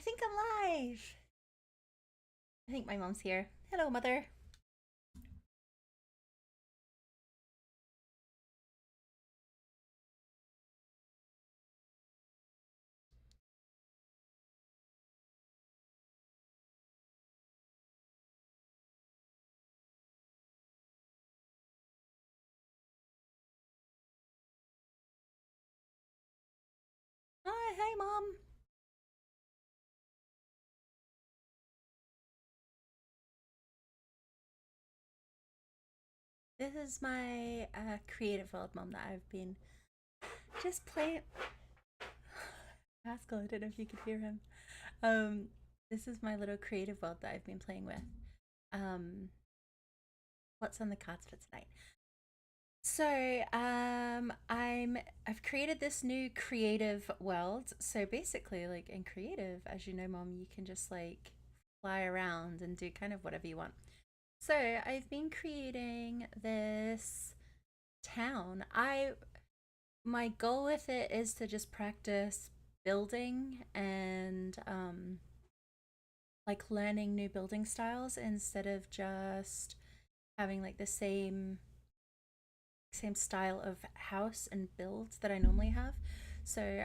think I'm live. I think my mom's here. Hello, mother. Hi, hey, mom. This is my creative world, mom, that I've been just playing. Pascal, I don't know if you could hear him. Um, this is my little creative world that I've been playing with. Um, what's on the cards for tonight? So, I've created this new creative world. So basically, like in creative, as you know, mom, you can just like fly around and do kind of whatever you want. So I've been creating this town. I My goal with it is to just practice building and like learning new building styles instead of just having like the same style of house and build that I normally have. So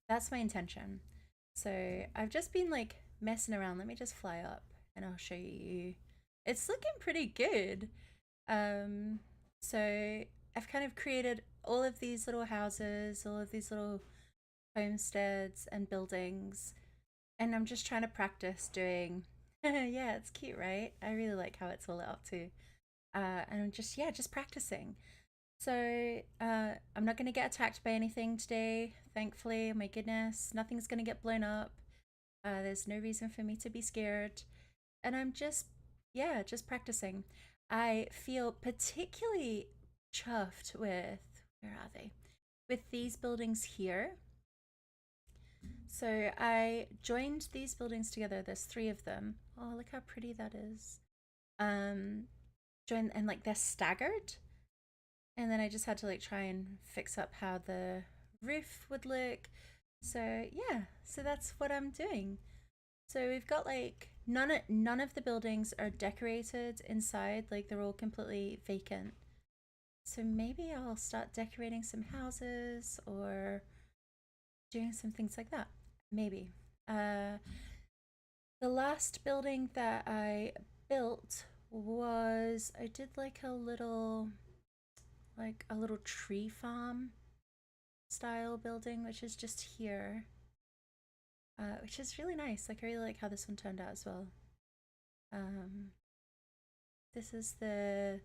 that's my intention. So I've just been like messing around. Let me just fly up and I'll show you. It's looking pretty good. Um, so I've kind of created all of these little houses, all of these little homesteads and buildings, and I'm just trying to practice doing. Yeah, it's cute, right? I really like how it's all lit up too. And I'm just yeah, just practicing. So I'm not gonna get attacked by anything today, thankfully. Oh my goodness, nothing's gonna get blown up. There's no reason for me to be scared, and I'm just yeah, just practicing. I feel particularly chuffed with where are they? With these buildings here. So I joined these buildings together. There's three of them. Oh, look how pretty that is. Um, join and like they're staggered, and then I just had to like try and fix up how the roof would look. So yeah, so that's what I'm doing. So we've got like none of the buildings are decorated inside, like they're all completely vacant. So maybe I'll start decorating some houses or doing some things like that. Maybe. Uh the last building that I built was I did like a little tree farm style building, which is just here. Which is really nice. Like I really like how this one turned out as well. Um, this is the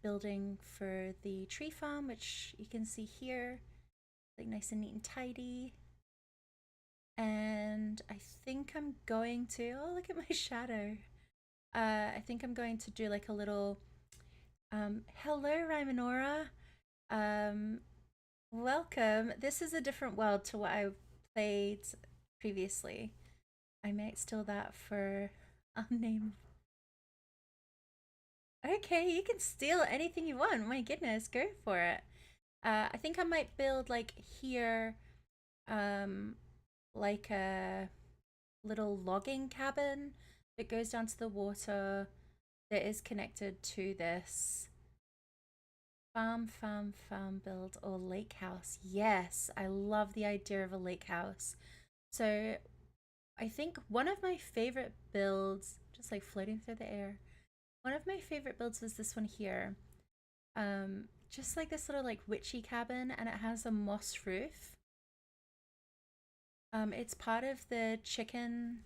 building for the tree farm, which you can see here, like nice and neat and tidy. And I think I'm going to, oh, look at my shadow. I think I'm going to do like a little, hello, Rymanora. Um, welcome. This is a different world to what I played previously. I might steal that for unnamed. Okay, you can steal anything you want. My goodness, go for it. I think I might build like here, um, like a little logging cabin that goes down to the water that is connected to this farm build or lake house. Yes, I love the idea of a lake house. So I think one of my favorite builds, just like floating through the air, one of my favorite builds was this one here. Just like this little like witchy cabin, and it has a moss roof. It's part of the chicken,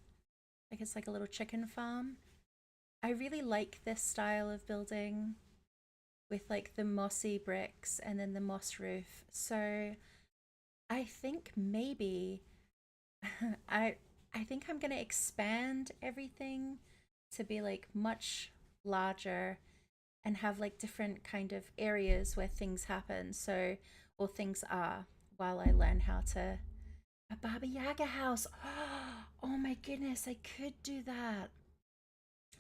like it's like a little chicken farm. I really like this style of building with like the mossy bricks and then the moss roof. So I think maybe I I think I'm gonna expand everything to be like much larger and have like different kind of areas where things happen. So or things are while I learn how to a Baba Yaga house. Oh my goodness, I could do that.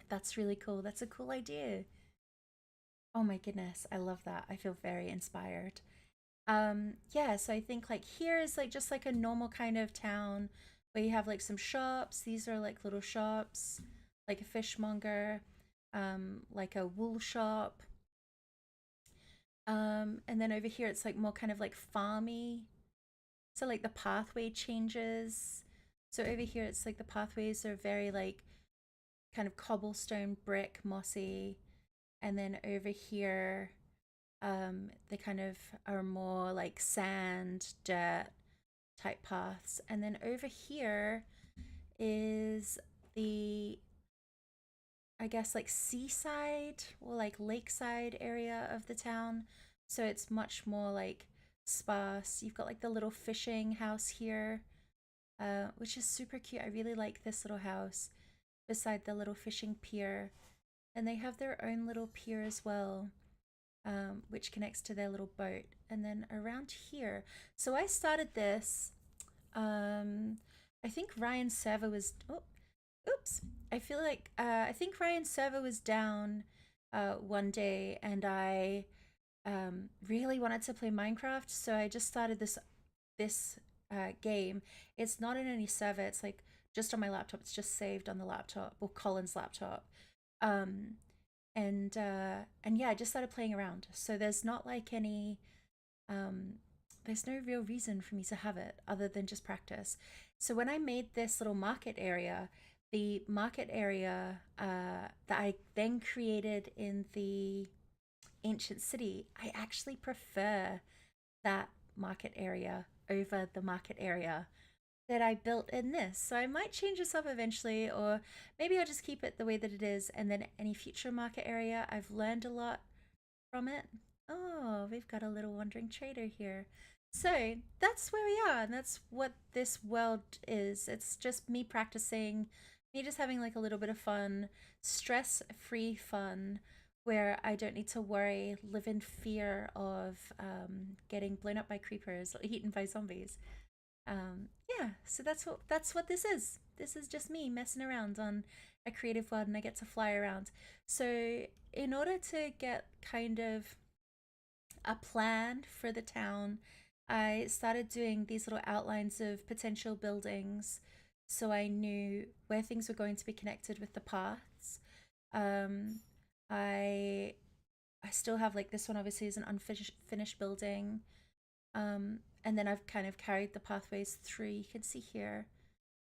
That's really cool. That's a cool idea. Oh my goodness, I love that. I feel very inspired. Yeah, so I think like here is like just like a normal kind of town where you have like some shops. These are like little shops, like a fishmonger, like a wool shop. And then over here it's like more kind of like farmy. So like the pathway changes. So over here it's like the pathways are very like kind of cobblestone, brick, mossy. And then over here, they kind of are more like sand, dirt type paths. And then over here is the, I guess, like seaside or like lakeside area of the town. So it's much more like sparse. You've got like the little fishing house here, which is super cute. I really like this little house beside the little fishing pier. And they have their own little pier as well, which connects to their little boat. And then around here, so I started this. Um, I think Ryan's server was. Oh, oops. I think Ryan's server was down one day, and I really wanted to play Minecraft, so I just started this game. It's not in any server. It's like just on my laptop. It's just saved on the laptop or Colin's laptop. Um, and yeah, I just started playing around. So there's not like any um there's no real reason for me to have it other than just practice. So when I made this little market area, the market area that I then created in the ancient city, I actually prefer that market area over the market area that I built in this. So I might change this up eventually, or maybe I'll just keep it the way that it is. And then any future market area, I've learned a lot from it. Oh, we've got a little wandering trader here. So that's where we are, and that's what this world is. It's just me practicing, me just having like a little bit of fun, stress free fun, where I don't need to worry, live in fear of getting blown up by creepers or eaten by zombies. Yeah, so that's what this is. This is just me messing around on a creative world, and I get to fly around. So in order to get kind of a plan for the town, I started doing these little outlines of potential buildings, so I knew where things were going to be connected with the paths. Um, I I still have like this one obviously is an unfinished finished building. And then I've kind of carried the pathways through, you can see here.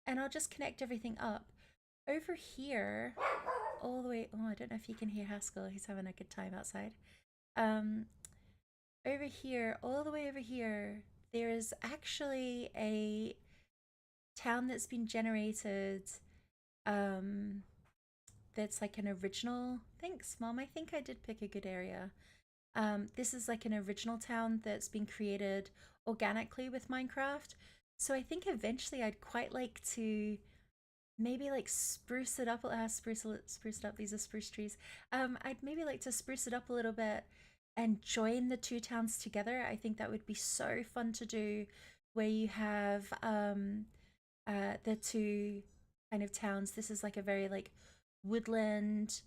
And I'll just connect everything up. Over here, all the way, oh, I don't know if you can hear Haskell, he's having a good time outside. Um, Over here, all the way over here, there is actually a town that's been generated, um, that's like an original. Thanks, Mom. I think I did pick a good area. This is like an original town that's been created organically with Minecraft. So I think eventually I'd quite like to maybe like spruce it up. Spruce it up. These are spruce trees. I'd maybe like to spruce it up a little bit and join the two towns together. I think that would be so fun to do, where you have the two kind of towns. This is like a very like woodland,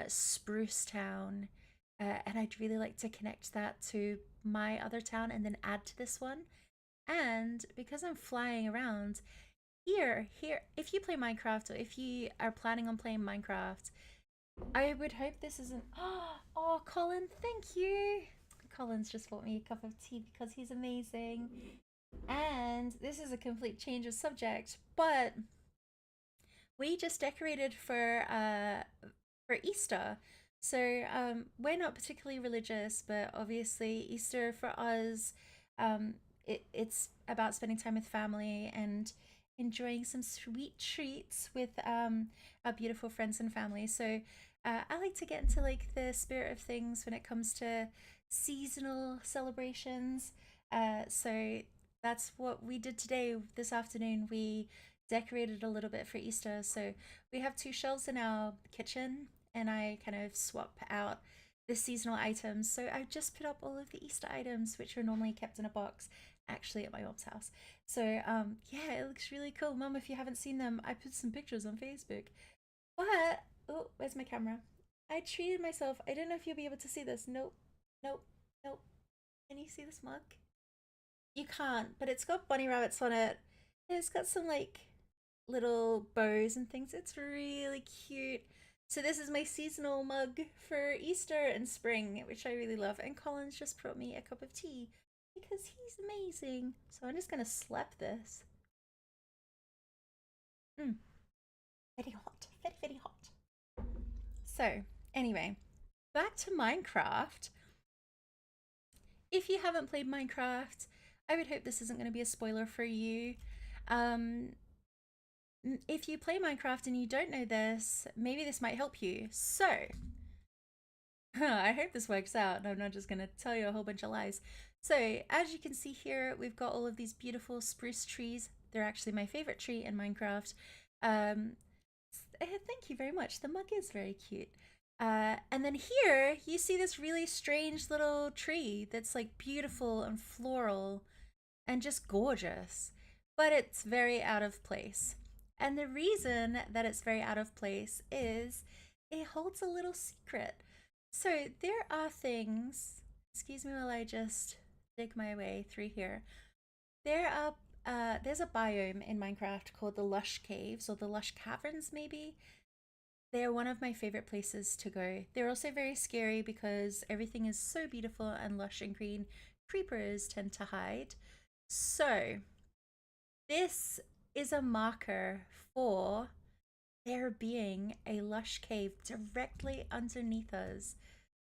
spruce town, and I'd really like to connect that to my other town and then add to this one. And because I'm flying around, here, if you play Minecraft or if you are planning on playing Minecraft, I would hope this isn't. Oh, Colin, thank you. Colin's just bought me a cup of tea because he's amazing. And this is a complete change of subject, but we just decorated for Easter. So we're not particularly religious, but obviously Easter for us, it's about spending time with family and enjoying some sweet treats with our beautiful friends and family. So I like to get into like the spirit of things when it comes to seasonal celebrations. So that's what we did today. This afternoon, we decorated a little bit for Easter. So we have two shelves in our kitchen, and I kind of swap out the seasonal items. So I just put up all of the Easter items, which are normally kept in a box, actually at my mom's house. So yeah, it looks really cool. Mom, if you haven't seen them, I put some pictures on Facebook. But oh, where's my camera? I treated myself. I don't know if you'll be able to see this. Nope, nope, nope. Can you see this mug? You can't, but it's got bunny rabbits on it. And it's got some like little bows and things. It's really cute. So this is my seasonal mug for Easter and spring, which I really love. And Colin's just brought me a cup of tea because he's amazing. So I'm just gonna slap this. Mm, very hot, very, very hot. So anyway, back to Minecraft. If you haven't played Minecraft, I would hope this isn't going to be a spoiler for you. Um, if you play Minecraft and you don't know this, maybe this might help you. So, I hope this works out and I'm not just going to tell you a whole bunch of lies. So, as you can see here, we've got all of these beautiful spruce trees. They're actually my favorite tree in Minecraft. Thank you very much. The mug is very cute. And then here you see this really strange little tree that's like beautiful and floral and just gorgeous, but it's very out of place. And the reason that it's very out of place is it holds a little secret. So there are things, excuse me while I just dig my way through here. There's a biome in Minecraft called the Lush Caves or the Lush Caverns, maybe. They're one of my favorite places to go. They're also very scary because everything is so beautiful and lush and green. Creepers tend to hide. So, this is a marker for there being a lush cave directly underneath us.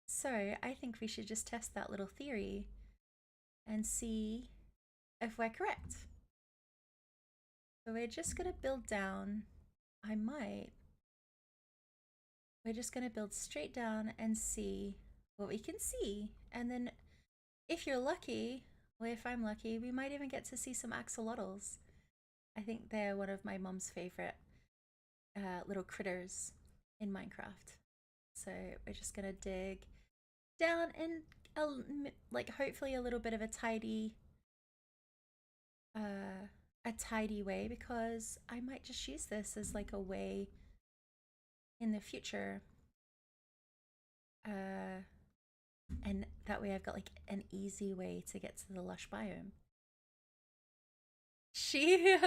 So, I think we should just test that little theory and see if we're correct. So, we're just going to build down. We're just going to build straight down and see what we can see. And then if you're lucky, or if I'm lucky, we might even get to see some axolotls. I think they're one of my mom's favorite little critters in Minecraft. So we're just going to dig down in like hopefully a little bit of a tidy way, because I might just use this as like a way in the future, and that way I've got like an easy way to get to the lush biome. She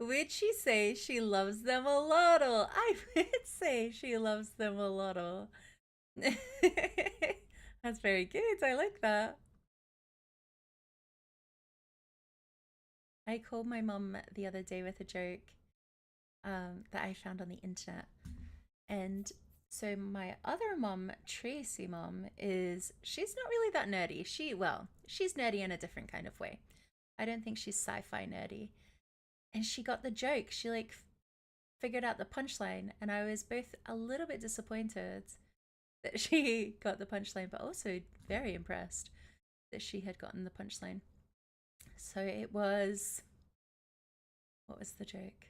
would she say she loves them a lot? I would say she loves them a lot. That's very good. I like that. I called my mum the other day with a joke that I found on the internet. And so my other mom, Tracy mom, she's not really that nerdy. She's nerdy in a different kind of way. I don't think she's sci-fi nerdy. And she got the joke. She like figured out the punchline, and I was both a little bit disappointed that she got the punchline, but also very impressed that she had gotten the punchline. So it was, what was the joke?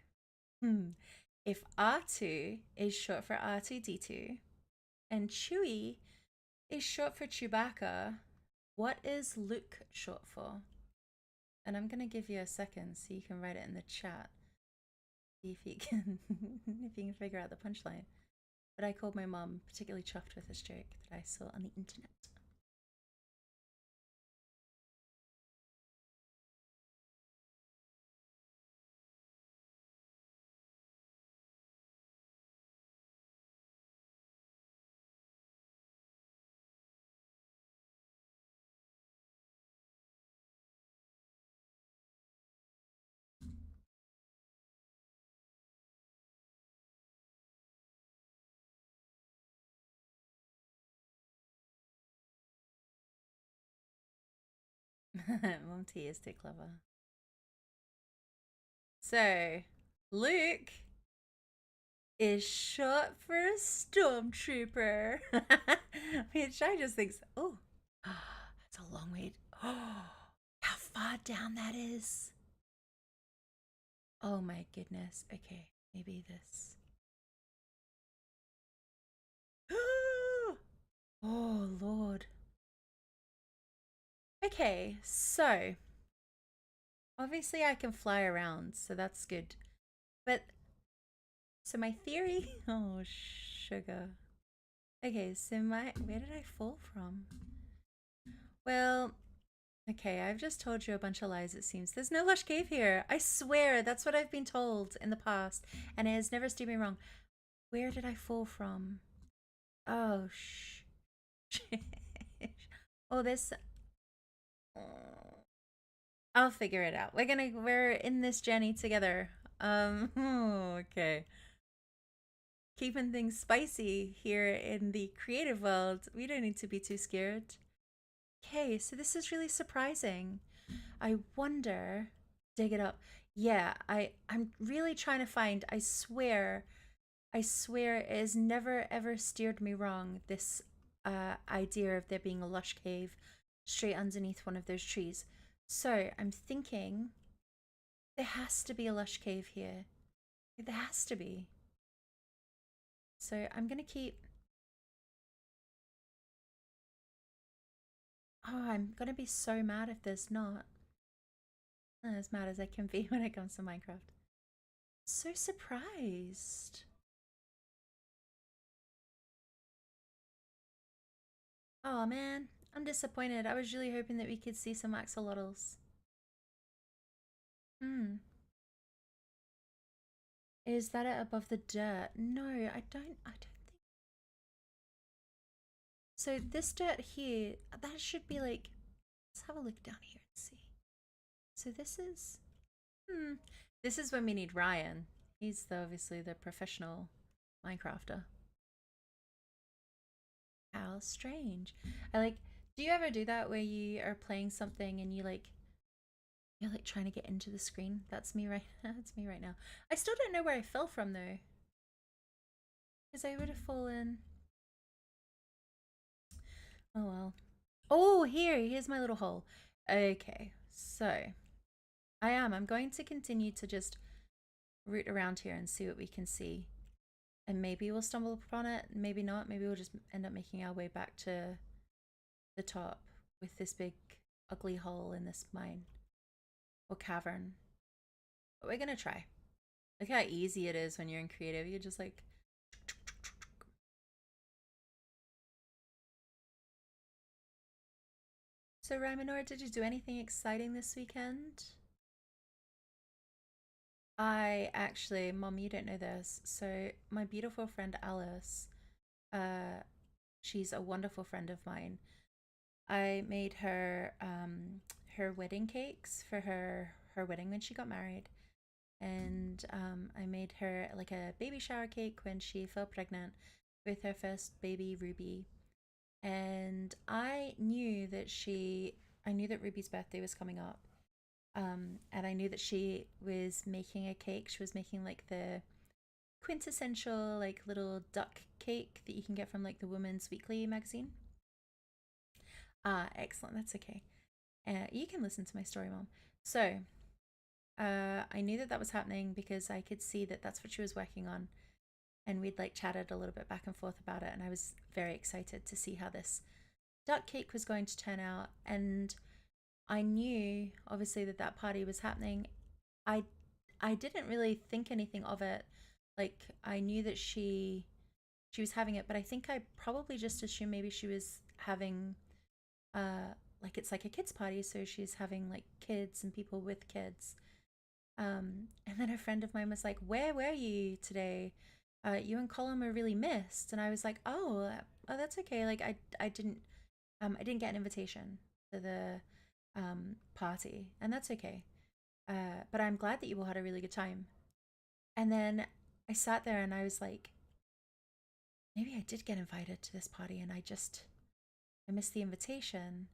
If R2 is short for R2D2 and Chewie is short for Chewbacca, what is Luke short for? And I'm gonna give you a second so you can write it in the chat. See if you can if you can figure out the punchline. But I called my mom particularly chuffed with this joke that I saw on the internet. Mom T is too clever. So, Luke is short for a stormtrooper. Which I just think, oh, that's a long way. Oh, how far down that is. Oh my goodness. Okay, maybe this. Oh, Lord. Okay, so obviously I can fly around, so that's good. But so my theory, oh sugar. Okay, so where did I fall from? Well, Okay, I've just told you a bunch of lies, it seems. There's no lush cave here. I swear, that's what I've been told in the past, and it has never steered me wrong. Where did I fall from? Oh, oh, this. Oh, I'll figure it out. We're in this journey together. Okay. Keeping things spicy here in the creative world. We don't need to be too scared. Okay, so this is really surprising. I wonder, dig it up. Yeah, I'm really trying to find. I swear it has never ever steered me wrong. This idea of there being a lush cave straight underneath one of those trees. So I'm thinking there has to be a lush cave here. There has to be. So I'm gonna keep. Oh, I'm gonna be so mad if there's not. As mad as I can be when it comes to Minecraft. So surprised. Oh man, I'm disappointed. I was really hoping that we could see some axolotls. Hmm. Is that it above the dirt? No, I don't think. So this dirt here, that should be like, let's have a look down here and see. So this is, hmm. This is when we need Ryan. He's obviously the professional Minecrafter. How strange. I like, do you ever do that where you are playing something and you're like trying to get into the screen? That's me right that's me right now. I still don't know where I fell from though. Because I would have fallen. Oh well. Oh, here's my little hole. Okay, so I'm going to continue to just root around here and see what we can see. And maybe we'll stumble upon it, maybe not. Maybe we'll just end up making our way back to the top with this big ugly hole in this mine or cavern. But we're gonna try. Look how easy it is when you're in creative. You're just like, so Rymanor, did you do anything exciting this weekend? I actually, Mom, you don't know this. So my beautiful friend Alice, uh, she's a wonderful friend of mine. I made her her wedding cakes for her wedding when she got married, and I made her like a baby shower cake when she fell pregnant with her first baby Ruby. And I knew that Ruby's birthday was coming up, and I knew that she was making a cake. She was making like the quintessential like little duck cake that you can get from like the Women's Weekly magazine. Ah, excellent. That's okay. You can listen to my story, Mom. So, I knew that that was happening because I could see that that's what she was working on, and we'd like chatted a little bit back and forth about it, and I was very excited to see how this duck cake was going to turn out. And I knew obviously that that party was happening. I I didn't really think anything of it. Like I knew that she was having it, but I think I probably just assumed maybe she was having like it's like a kids party, so she's having like kids and people with kids. And then a friend of mine was like, "Where were you today? You and Colin were really missed." And I was like, "Oh, that's okay. Like I didn't get an invitation to the party, and that's okay. But I'm glad that you all had a really good time." And then I sat there and I was like, maybe I did get invited to this party and I missed the invitation.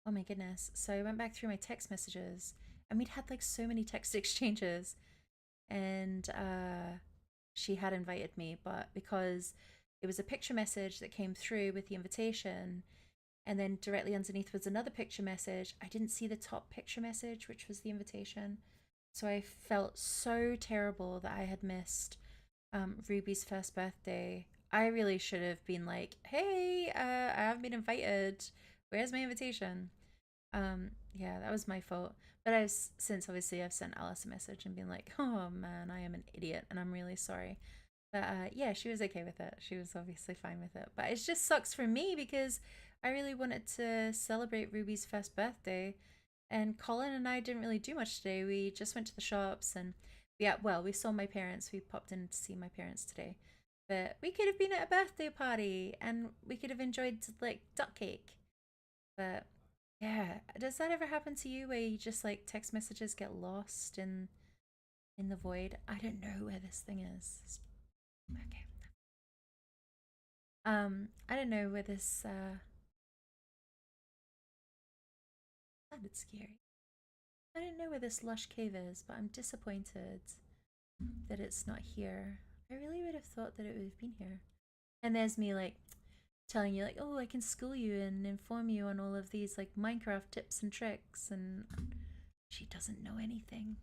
Oh my goodness. So I went back through my text messages and we'd had like so many text exchanges, and she had invited me, but because it was a picture message that came through with the invitation, and then directly underneath was another picture message, I didn't see the top picture message, which was the invitation. So I felt so terrible that I had missed Ruby's first birthday. I really should have been like, "Hey, I haven't been invited. Where's my invitation?" Yeah, that was my fault. But since obviously I've sent Alice a message and been like, "Oh man, I am an idiot, and I'm really sorry." But yeah, she was okay with it. She was obviously fine with it. But it just sucks for me because I really wanted to celebrate Ruby's first birthday, and Colin and I didn't really do much today. We just went to the shops and yeah, well, we saw my parents. We popped in to see my parents today. But we could have been at a birthday party and we could have enjoyed like duck cake. But yeah, does that ever happen to you where you just like text messages get lost in the void? I don't know where this thing is. Okay. I don't know where this sounded scary. I don't know where this lush cave is, but I'm disappointed that it's not here. I really would have thought that it would have been here. And there's me like telling you like, oh, I can school you and inform you on all of these like Minecraft tips and tricks, and she doesn't know anything.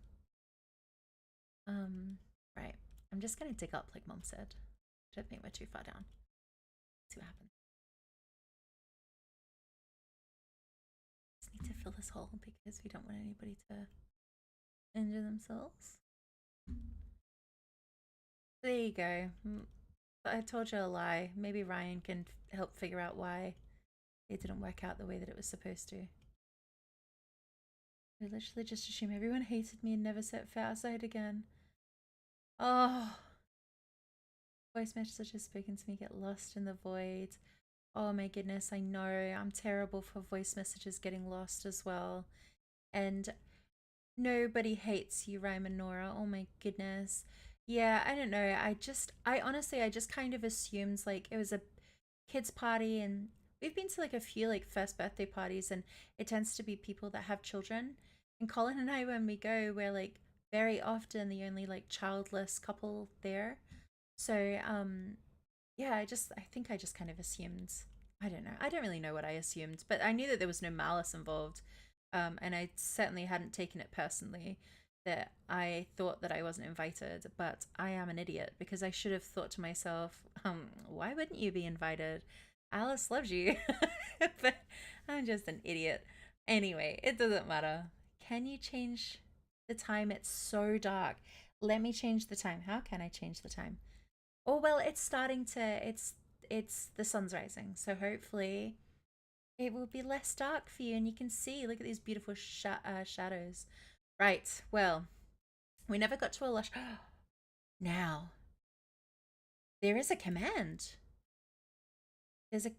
Right. I'm just gonna dig up like Mom said. I don't think we're too far down. See what happens. Just need to fill this hole because we don't want anybody to injure themselves. There you go. I told you a lie. Maybe Ryan can help figure out why it didn't work out the way that it was supposed to. I literally just assumed everyone hated me and never set foot outside again. Oh. Voice messages spoken to me get lost in the void. Oh my goodness, I know. I'm terrible for voice messages getting lost as well. And nobody hates you, Ryman Nora. Oh my goodness. Yeah, I don't know. I honestly, I just kind of assumed like it was a kids' party, and we've been to like a few like first birthday parties, and it tends to be people that have children. And Colin and I, when we go, we're like very often the only like childless couple there. So, yeah, I think I just kind of assumed. I don't know. I don't really know what I assumed, but I knew that there was no malice involved. And I certainly hadn't taken it personally that I thought that I wasn't invited, but I am an idiot because I should have thought to myself, why wouldn't you be invited? Alice loves you. But I'm just an idiot. Anyway, it doesn't matter. Can you change the time? It's so dark. Let me change the time. How can I change the time? Oh well, it's starting to it's the sun's rising, so hopefully it will be less dark for you and you can see. Look at these beautiful shadows. Right. Well, we never got to a lush. Now there is a command. There's a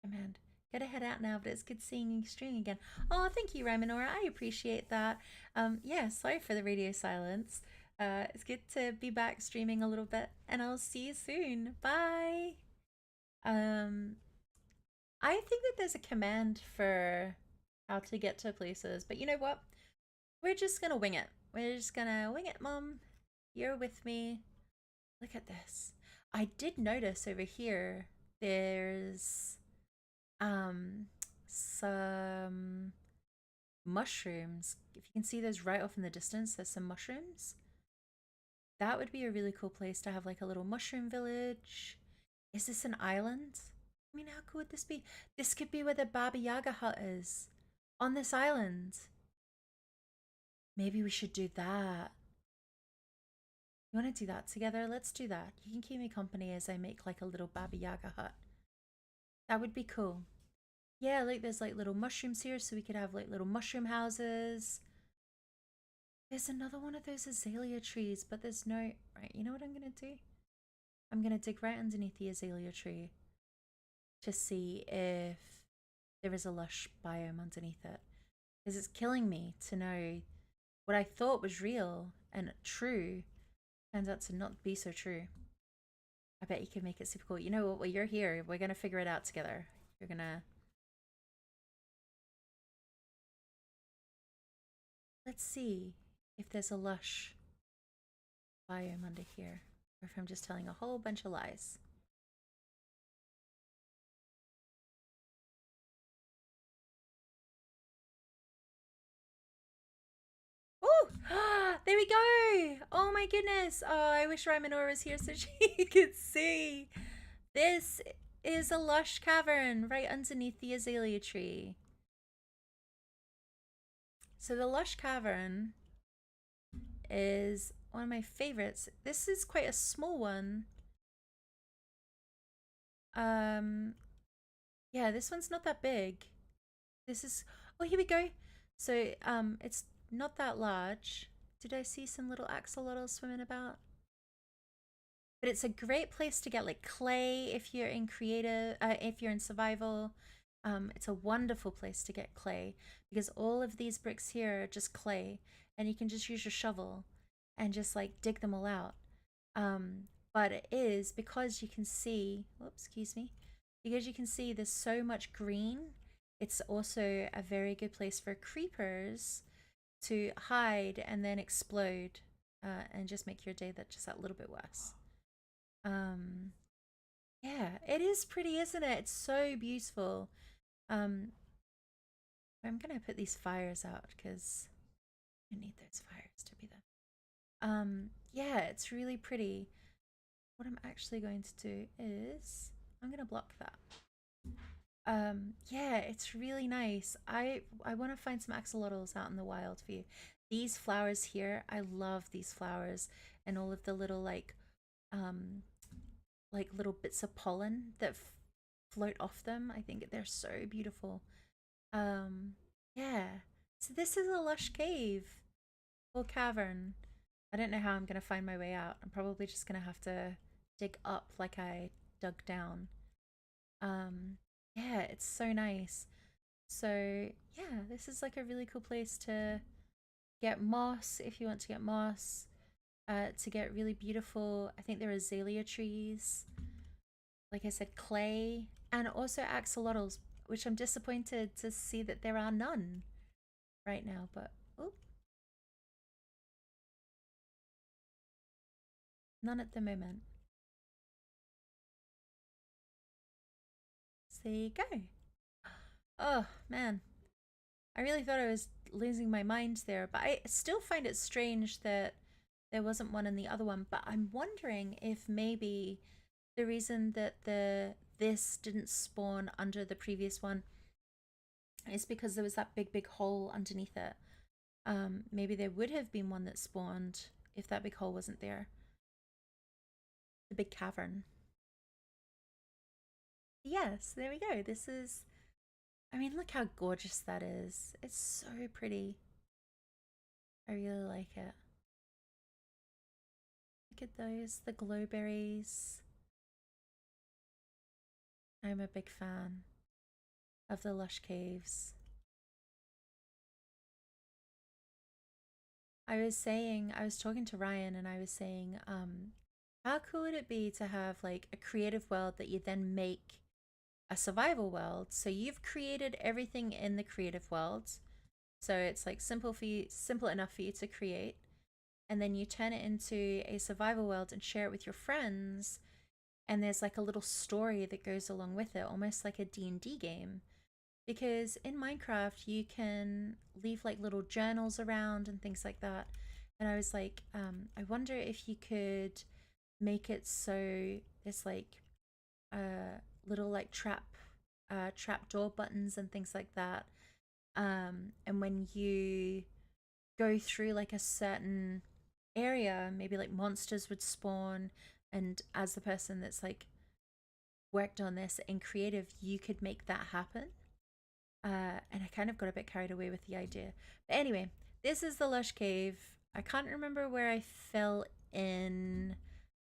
command. Gotta head out now, but it's good seeing you streaming again. Oh, thank you, Ramonora. I appreciate that. Yeah, sorry for the radio silence. It's good to be back streaming a little bit, and I'll see you soon. Bye. Um, I think that there's a command for how to get to places, but you know what? We're just gonna wing it. We're just gonna wing it, Mom. You're with me. Look at this. I did notice over here there's some mushrooms. If you can see those right off in the distance, there's some mushrooms. That would be a really cool place to have like a little mushroom village. Is this an island? I mean, how cool would this be? This could be where the Baba Yaga hut is. On this island. Maybe we should do that. You want to do that together? Let's do that. You can keep me company as I make like a little Baba Yaga hut. That would be cool. Yeah, like there's like little mushrooms here, so we could have like little mushroom houses. There's another one of those azalea trees, but there's no... Right, you know what I'm going to do? I'm going to dig right underneath the azalea tree to see if there is a lush biome underneath it. Because it's killing me to know what I thought was real and true turns out to not be so true. I bet you can make it super cool. You know what? Well, you're here. We're going to figure it out together. You're going to... Let's see if there's a lush biome under here, or if I'm just telling a whole bunch of lies. Oh, there we go. Oh my goodness. Oh, I wish Rymanora was here so she could see. This is a lush cavern right underneath the azalea tree. So the lush cavern is one of my favorites. This is quite a small one. Yeah, this one's not that big. This is, oh, here we go. So, it's not that large. Did I see some little axolotls swimming about? But it's a great place to get like clay if you're in creative, if you're in survival. It's a wonderful place to get clay because all of these bricks here are just clay, and you can just use your shovel and just like dig them all out. But it is because you can see, whoops, excuse me, because you can see there's so much green. It's also a very good place for creepers to hide and then explode, and just make your day that just that little bit worse. Um, yeah, it is pretty, isn't it? It's so beautiful. Um, I'm gonna put these fires out because I need those fires to be there. Yeah, it's really pretty. What I'm actually going to do is I'm gonna block that. Yeah, it's really nice. I want to find some axolotls out in the wild for you. These flowers here, I love these flowers and all of the little um like little bits of pollen that float off them. I think they're so beautiful. Um, yeah. So this is a lush cave or cavern. I don't know how I'm gonna find my way out. I'm probably just gonna have to dig up like I dug down. Um, yeah, it's so nice. So yeah, this is like a really cool place to get moss if you want to get moss. To get really beautiful, I think there are azalea trees. Like I said, clay, and also axolotls, which I'm disappointed to see that there are none right now. But oh, none at the moment. So there you go. Oh man, I really thought I was losing my mind there, but I still find it strange that there wasn't one in the other one. But I'm wondering if maybe the reason that the this didn't spawn under the previous one is because there was that big hole underneath it. Maybe there would have been one that spawned if that big hole wasn't there. The big cavern. Yes, there we go. This is, I mean, look how gorgeous that is. It's so pretty. I really like it. Look at those, the glowberries. I'm a big fan of the lush caves. I was talking to Ryan and I was saying, how cool would it be to have like a creative world that you then make a survival world? So you've created everything in the creative world. So it's like simple enough for you to create. And then you turn it into a survival world and share it with your friends. And there's like a little story that goes along with it, almost like a D&D game. Because in Minecraft, you can leave like little journals around and things like that. And I was like, I wonder if you could make it so there's like little like trap door buttons and things like that. And when you go through like a certain area, maybe like monsters would spawn, and as the person that's like worked on this in creative, you could make that happen. And I kind of got a bit carried away with the idea. But anyway, this is the lush cave. I can't remember where I fell in.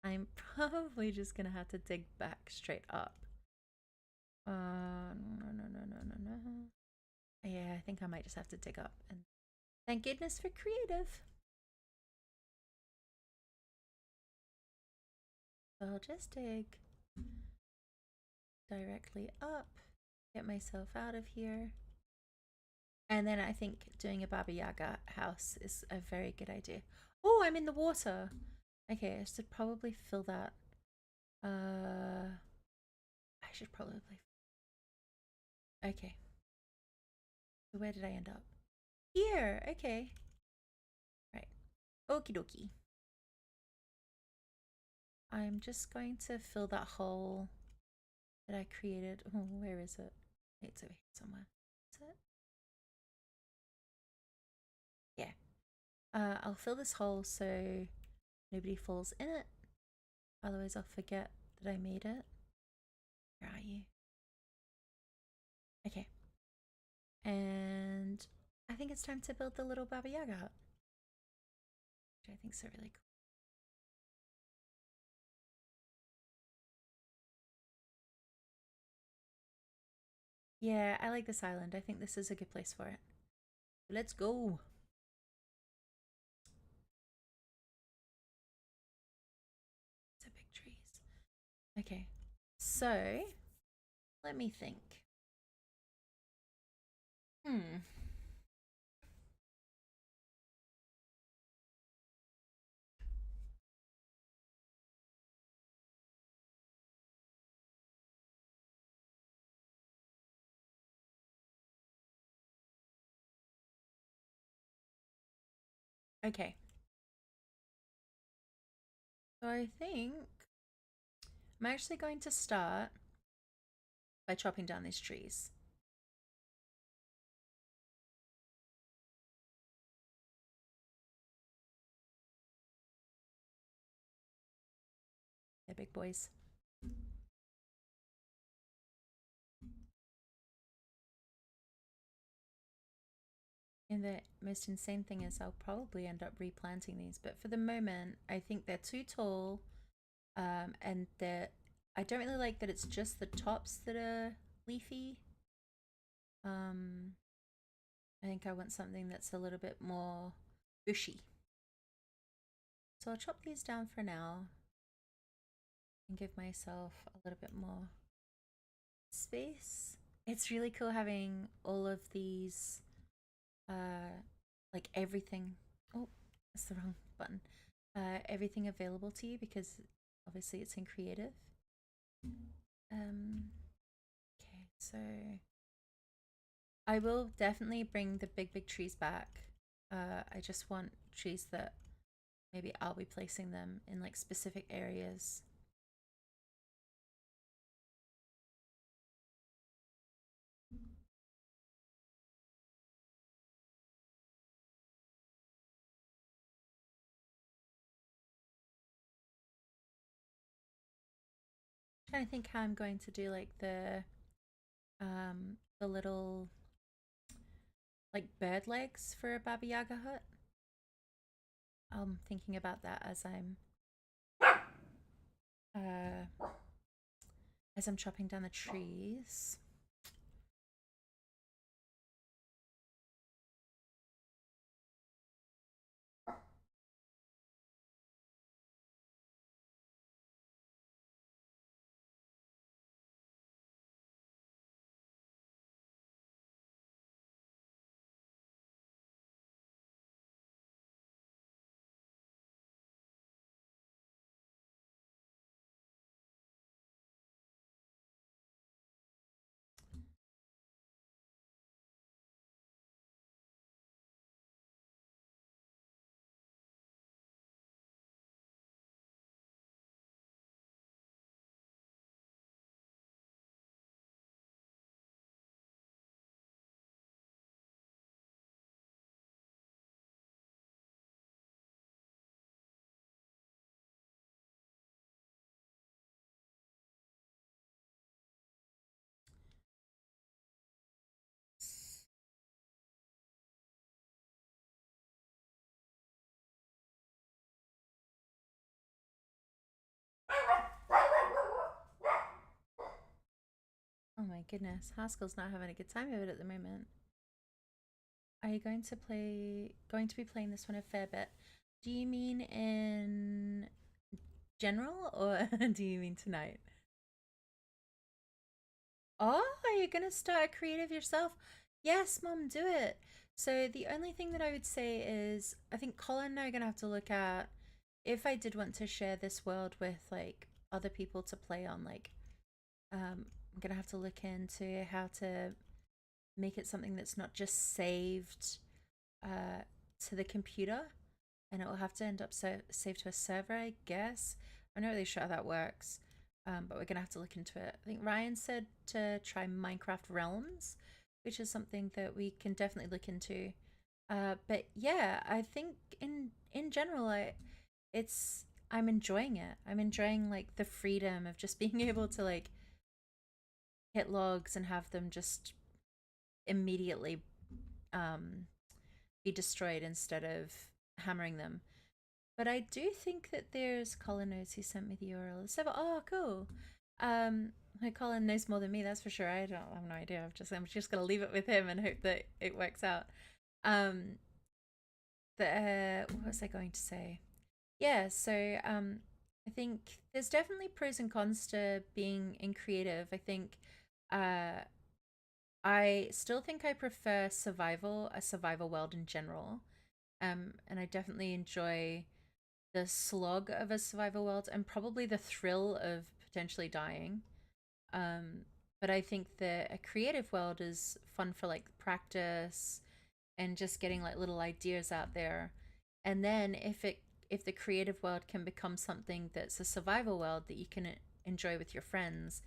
I'm probably just gonna have to dig back straight up. No. Yeah, I think I might just have to dig up. And thank goodness for creative. So I'll just dig directly up, get myself out of here. And then I think doing a Baba Yaga house is a very good idea. Oh, I'm in the water. Okay, I should probably fill that. I should probably. Okay. So where did I end up? Here. Okay. Right. Okie dokie. I'm just going to fill that hole that I created. Oh, where is it? It's over here somewhere. Is it? Yeah. I'll fill this hole so nobody falls in it. Otherwise, I'll forget that I made it. Where are you? Okay. And I think it's time to build the little Baba Yaga hut, which I think is so really cool. Yeah, I like this island. I think this is a good place for it. Let's go. It's a big trees. Okay. So, let me think. Hmm. Okay. So I think I'm actually going to start by chopping down these trees. They're big boys. And the most insane thing is I'll probably end up replanting these, but for the moment, I think they're too tall. And I don't really like that it's just the tops that are leafy. Um, I think I want something that's a little bit more bushy. So I'll chop these down for now and give myself a little bit more space. It's really cool having all of these, like everything. Oh, that's the wrong button. Everything available to you because obviously it's in creative. Okay, so I will definitely bring the big trees back. I just want trees that maybe I'll be placing them in like specific areas. I'm trying to think how I'm going to do like the little like bird legs for a Baba Yaga hut. I'm thinking about that uh as I'm chopping down the trees. Oh my goodness, Haskell's not having a good time of it at the moment. Are you going to be playing this one a fair bit? Do you mean in general or do you mean tonight? Oh, are you gonna start a creative yourself? Yes, Mom, do it. So the only thing that I would say is I think Colin and I are gonna have to look at if I did want to share this world with like other people to play on, like I'm gonna have to look into how to make it something that's not just saved uh to the computer and it will have to end up saved to a server, I guess. I'm not really sure how that works, but we're gonna have to look into it. I think Ryan said to try Minecraft Realms, which is something that we can definitely look into. But yeah, I think in general, it's I'm enjoying it. I'm enjoying like the freedom of just being able to like hit logs and have them just immediately um, be destroyed instead of hammering them. But I do think that there's Colin knows who sent me the URL. So, oh, cool. Um, Colin knows more than me, that's for sure. I don't I have no idea. I'm just gonna leave it with him and hope that it works out. Um, what was I going to say? Yeah, so I think there's definitely pros and cons to being in creative. I think uh I still think I prefer a survival world in general. And I definitely enjoy the slog of a survival world and probably the thrill of potentially dying. Um, but I think that a creative world is fun for like practice and just getting like little ideas out there. And then if the creative world can become something that's a survival world that you can enjoy with your friends,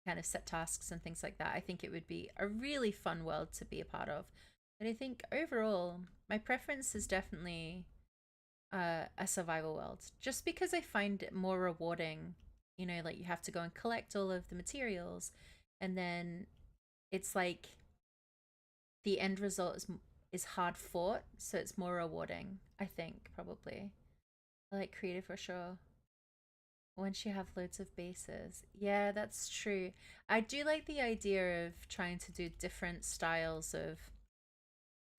kind of set tasks and things like that, I think it would be a really fun world to be a part of. But I think overall, my preference is definitely a survival world, just because I find it more rewarding. You know, like you have to go and collect all of the materials, and then it's like the end result is hard fought, so it's more rewarding. I think probably I like creative for sure. Once you have loads of bases, yeah, that's true. I do like the idea of trying to do different styles of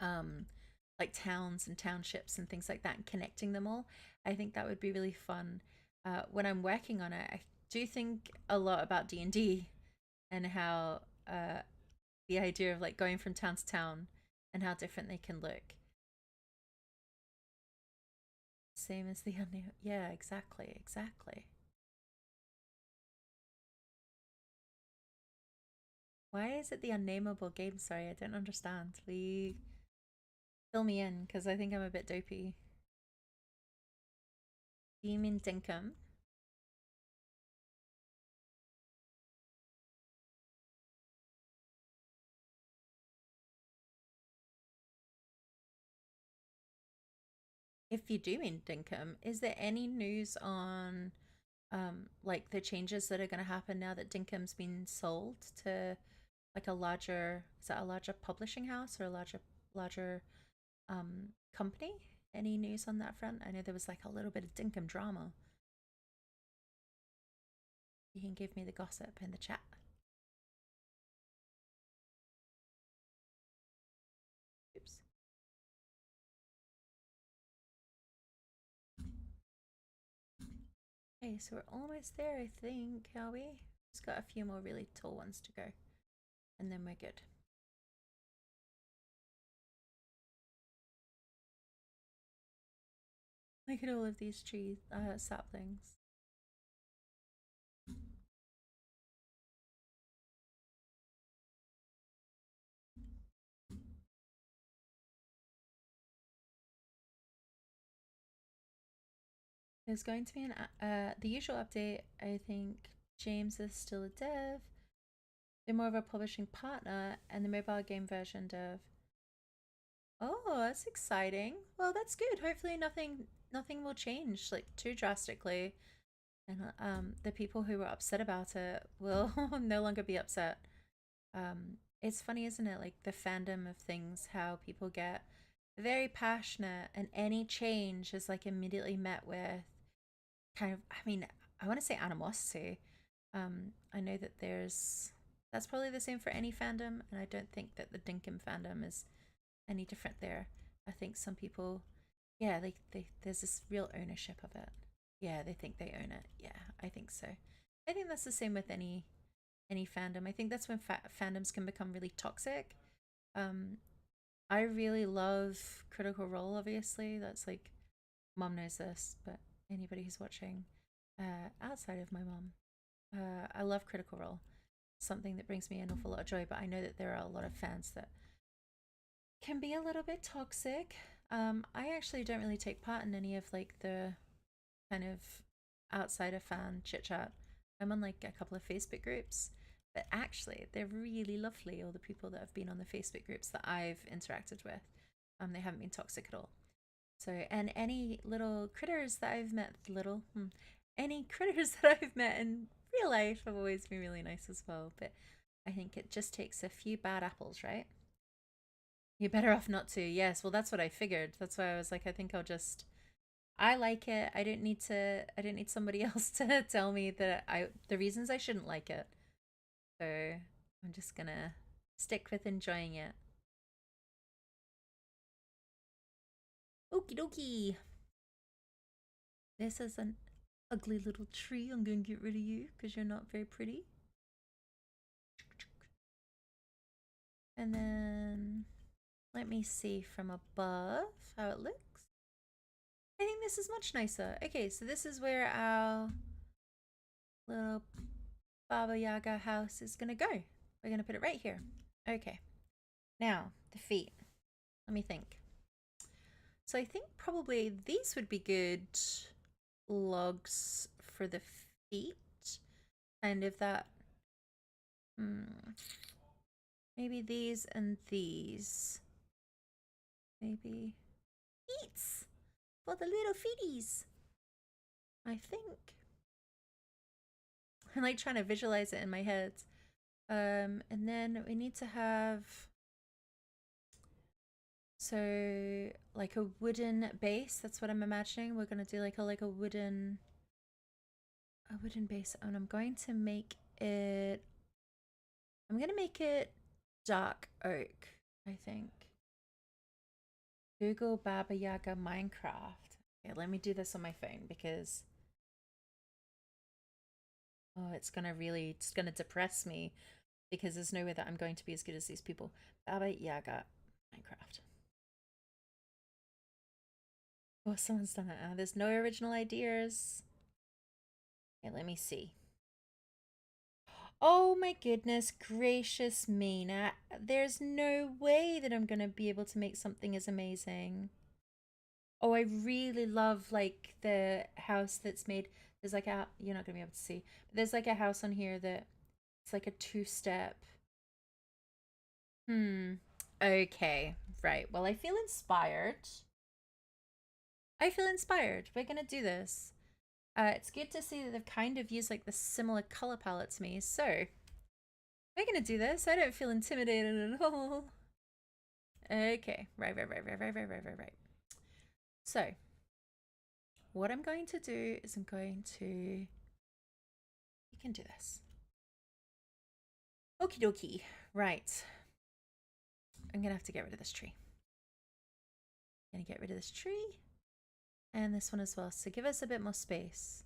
um like towns and townships and things like that and connecting them all. I think that would be really fun. When I'm working on it, I do think a lot about D&D and how the idea of like going from town to town and how different they can look. Same as the unknown. Yeah, exactly, exactly. Why is it the unnameable game? Sorry, I don't understand. Will you fill me in? Because I think I'm a bit dopey. Do you mean Dinkum? If you do mean Dinkum, is there any news on like the changes that are going to happen now that Dinkum's been sold to like a larger, is that a larger publishing house or a larger company? Any news on that front? I know there was like a little bit of Dinkum drama. You can give me the gossip in the chat. Oops. Okay, so we're almost there, I think, are we? Just got a few more really tall ones to go, and then we're good. Look at all of these trees, saplings. There's going to be the usual update. I think James is still a dev. They're more of a publishing partner, and the mobile game version dev. Oh, that's exciting. Well, that's good. Hopefully, nothing will change like too drastically, and the people who were upset about it will no longer be upset. It's funny, isn't it? Like the fandom of things, how people get very passionate, and any change is like immediately met with kind of, I mean, I want to say animosity. I know that that's probably the same for any fandom, and I don't think that the Dinkum fandom is any different there. I think some people, yeah, there's this real ownership of it. Yeah, they think they own it. Yeah, I think so. I think that's the same with any fandom. I think that's when fandoms can become really toxic. Um, I really love Critical Role. Obviously, that's like mom knows this, but anybody who's watching, outside of my mom, I love Critical Role. Something that brings me an awful lot of joy. But I know that there are a lot of fans that can be a little bit toxic. I actually don't really take part in any of like the kind of outsider fan chit chat. I'm on like a couple of Facebook groups, but actually they're really lovely. All the people that have been on the Facebook groups that I've interacted with, they haven't been toxic at all. So, and any little critters that I've met, any critters that I've met in real life have always been really nice as well. But I think it just takes a few bad apples, right? You're better off not to. Yes, well that's what I figured. That's why I was like, I think I'll just I like it. I didn't need somebody else to tell me that the reasons I shouldn't like it. So I'm just gonna stick with enjoying it. Okie dokie. This is an ugly little tree. I'm gonna get rid of you because you're not very pretty. And then let me see from above how it looks. I think this is much nicer. Okay, so this is where our little Baba Yaga house is gonna go. We're gonna put it right here. Okay. Now, the feet. Let me think. So I think probably these would be good logs for the feet. Kind of that. Maybe these and these. Maybe feet for the little feeties. I think. I'm like trying to visualize it in my head. And then we need to have so like a wooden base. That's what I'm imagining. We're gonna do like a wooden base, and I'm going to make it. I'm gonna make it dark oak. I think. Google Baba Yaga Minecraft. Okay, let me do this on my phone because oh, it's gonna depress me because there's no way that I'm going to be as good as these people. Baba Yaga Minecraft. Oh, someone's done it. There's no original ideas. Okay, let me see. Oh my goodness gracious me. Now, there's no way that I'm gonna be able to make something as amazing. Oh, I really love like the house that's made. There's like a, you're not gonna be able to see, but there's like a house on here that it's like a two-step. Okay, right. Well, I feel inspired. I feel inspired. We're gonna do this. It's good to see that they've kind of used like the similar color palette to me. So we're gonna do this. I don't feel intimidated at all. Okay, right. So what I'm going to do is I'm going to. You can do this. Okie dokie. Right. I'm gonna have to get rid of this tree. I'm gonna get rid of this tree and this one as well. So give us a bit more space,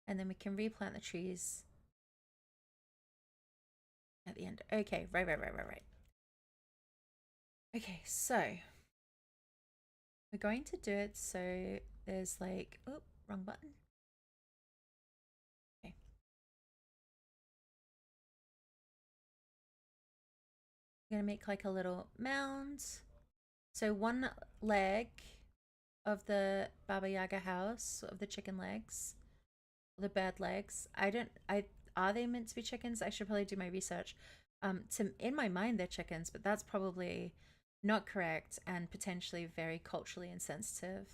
and then we can replant the trees at the end. Okay, right. Okay, so we're going to do it so there's like, oh, wrong button. Okay. I'm gonna make like a little mound. So one leg of the Baba Yaga house, of the chicken legs, the bird legs. Are they meant to be chickens? I should probably do my research. In my mind they're chickens, but that's probably not correct and potentially very culturally insensitive.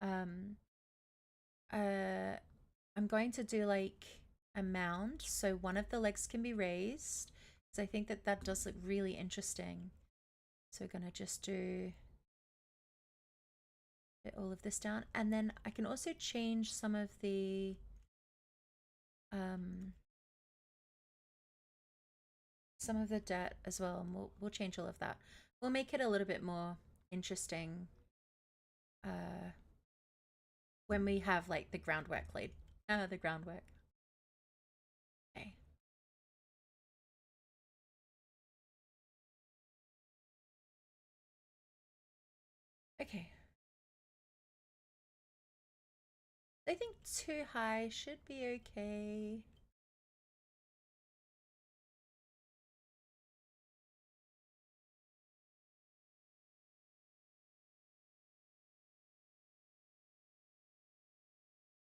Um, I'm going to do like a mound, so one of the legs can be raised. So I think that does look really interesting. So we're gonna just do all of this down, and then I can also change some of the um dirt as well, and we'll change all of that. We'll make it a little bit more interesting when we have like the groundwork laid. The groundwork. Okay. Okay. I think too high should be okay.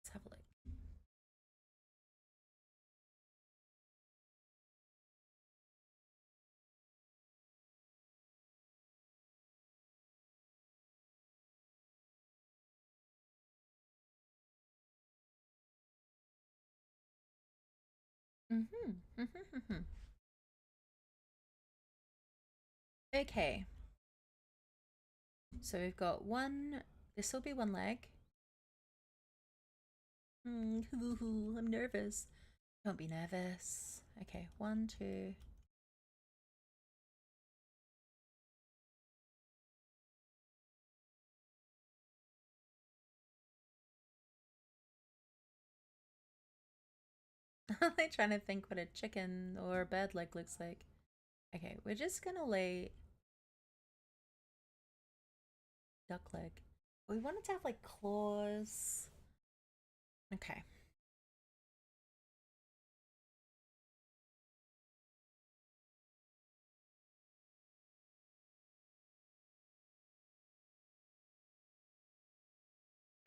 Let's have a look. Okay. So we've got one, this will be one leg. I'm nervous. Don't be nervous. Okay, one, two. I'm like trying to think what a chicken or a bird leg looks like. Okay, we're just gonna lay duck leg. We wanted to have like claws. Okay.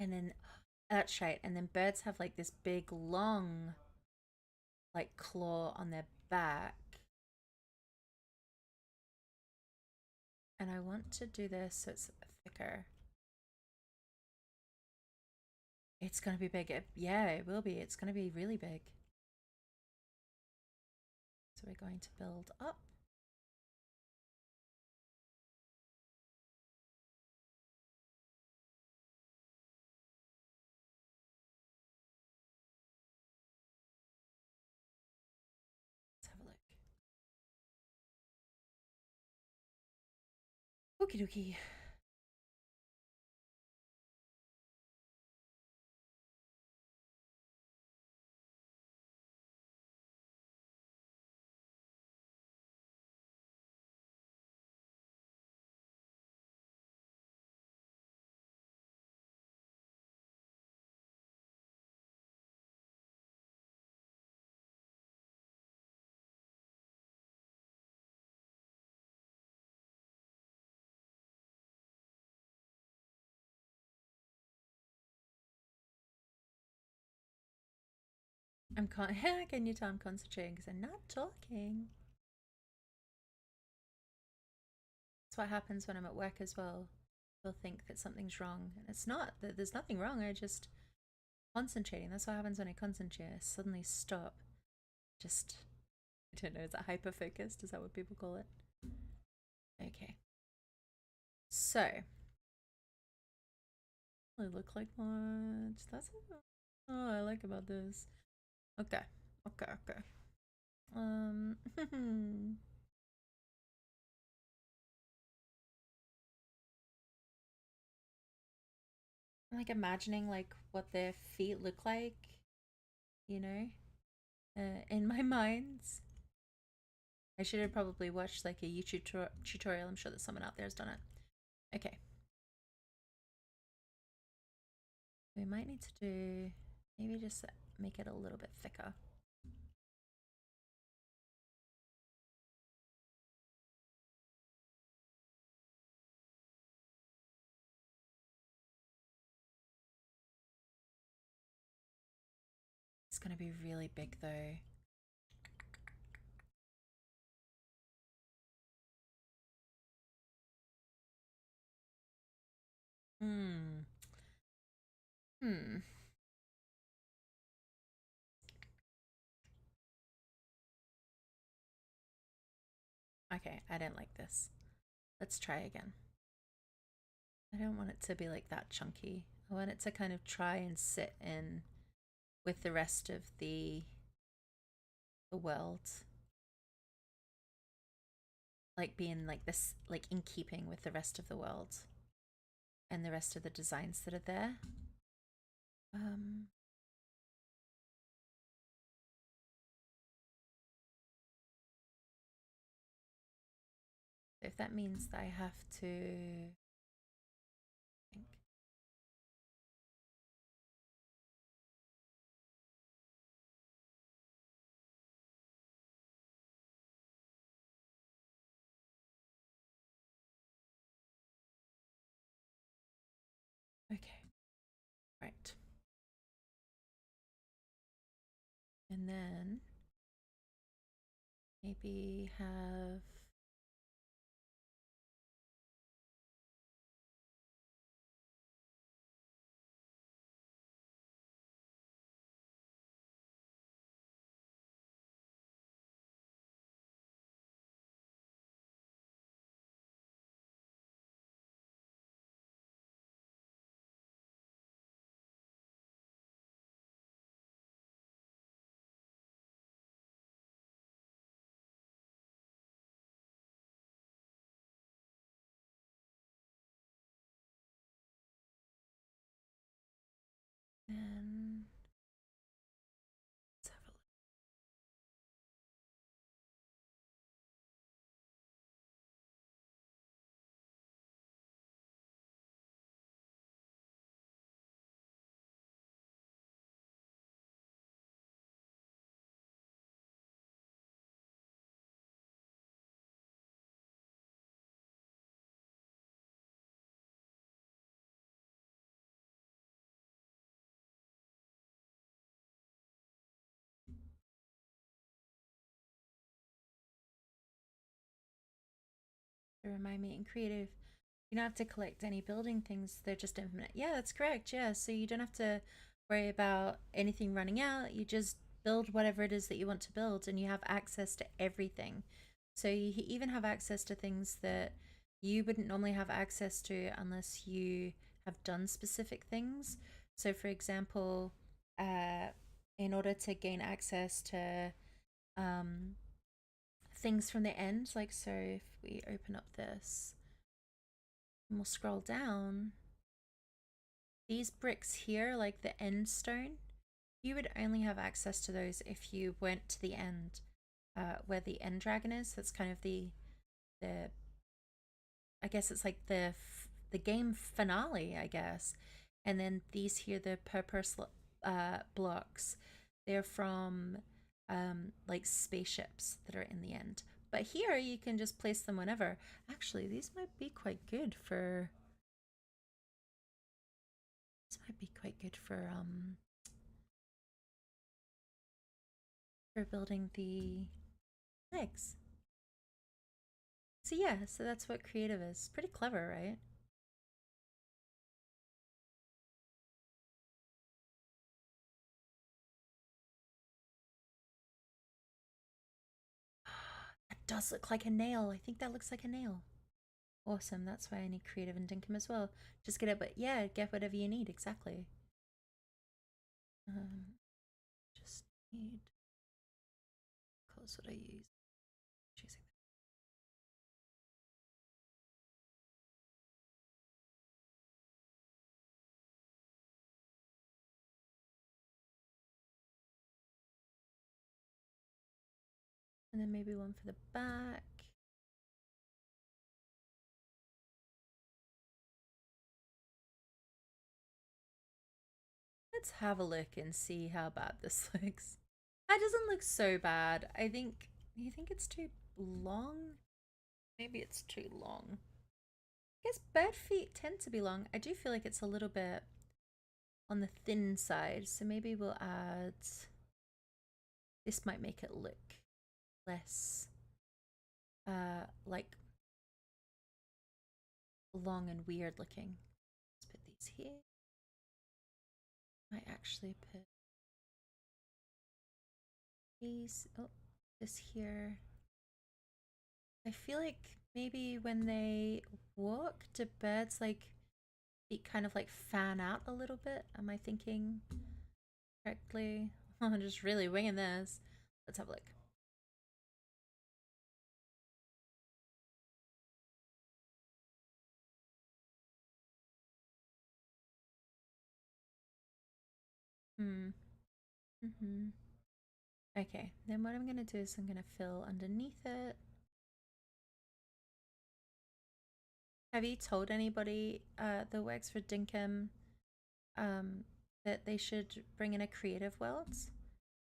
And then that's right. And then birds have like this big long like claw on their back. And I want to do this so it's thicker. It's gonna be big. Yeah, it will be. It's gonna be really big. So we're going to build up. Let's have a look. Okie dokie. Can you tell I'm concentrating because I'm not talking? That's what happens when I'm at work as well. They'll think that something's wrong, and it's not. That there's nothing wrong. I just concentrating. That's what happens when I concentrate. I suddenly stop. Just I don't know. Is that hyper focused? Is that what people call it? Okay. So I look like much. That's what I like about this. Okay. Okay. Okay. I'm like imagining like what their feet look like, you know, in my mind. I should have probably watched like a YouTube tutorial. I'm sure that someone out there has done it. Okay. We might need to do maybe just make it a little bit thicker. It's gonna be really big though. Hmm. Hmm. Okay, I didn't like this. Let's try again. I don't want it to be like that chunky. I want it to kind of try and sit in with the rest of the world. Like being like this, like in keeping with the rest of the world and the rest of the designs that are there. Um, if that means that I have to think. Okay, right. And then maybe have And let's have a look. To remind me, in creative, you don't have to collect any building things, they're just infinite. Yeah, that's correct. Yeah, so you don't have to worry about anything running out. You just build whatever it is that you want to build, and you have access to everything. So you even have access to things that you wouldn't normally have access to unless you have done specific things. So, for example, uh, in order to gain access to um, things from the end, like, so if we open up this and we'll scroll down, these bricks here, like the end stone, you would only have access to those if you went to the end, where the end dragon is. That's kind of the I guess it's like the game finale, I guess. And then these here, the purpose blocks, they're from like spaceships that are in the end. But here you can just place them whenever. Actually, these might be quite good for. This might be quite good for building the legs. So yeah, so that's what creative is. Pretty clever, right? That does look like a nail. I think that looks like a nail. Awesome. That's why I need creative and dinkum as well. Just get it, but yeah, get whatever you need. Exactly. Just need colors what I use. Choosing. And then maybe one for the back. Let's have a look and see how bad this looks. That doesn't look so bad. I think. You think it's too long? Maybe it's too long. I guess bird feet tend to be long. I do feel like it's a little bit on the thin side, so maybe we'll add. This might make it look less like long and weird looking. Let's put these here. Might actually put these. Oh, this here. I feel like maybe when they walk, do birds like feet kind of like fan out a little bit? Am I thinking correctly? I'm just really winging this. Let's have a look. Hmm. Mm-hmm. Okay, then what I'm gonna do is I'm gonna fill underneath it. Have you told anybody the Wexford Dinkum um that they should bring in a creative worlds?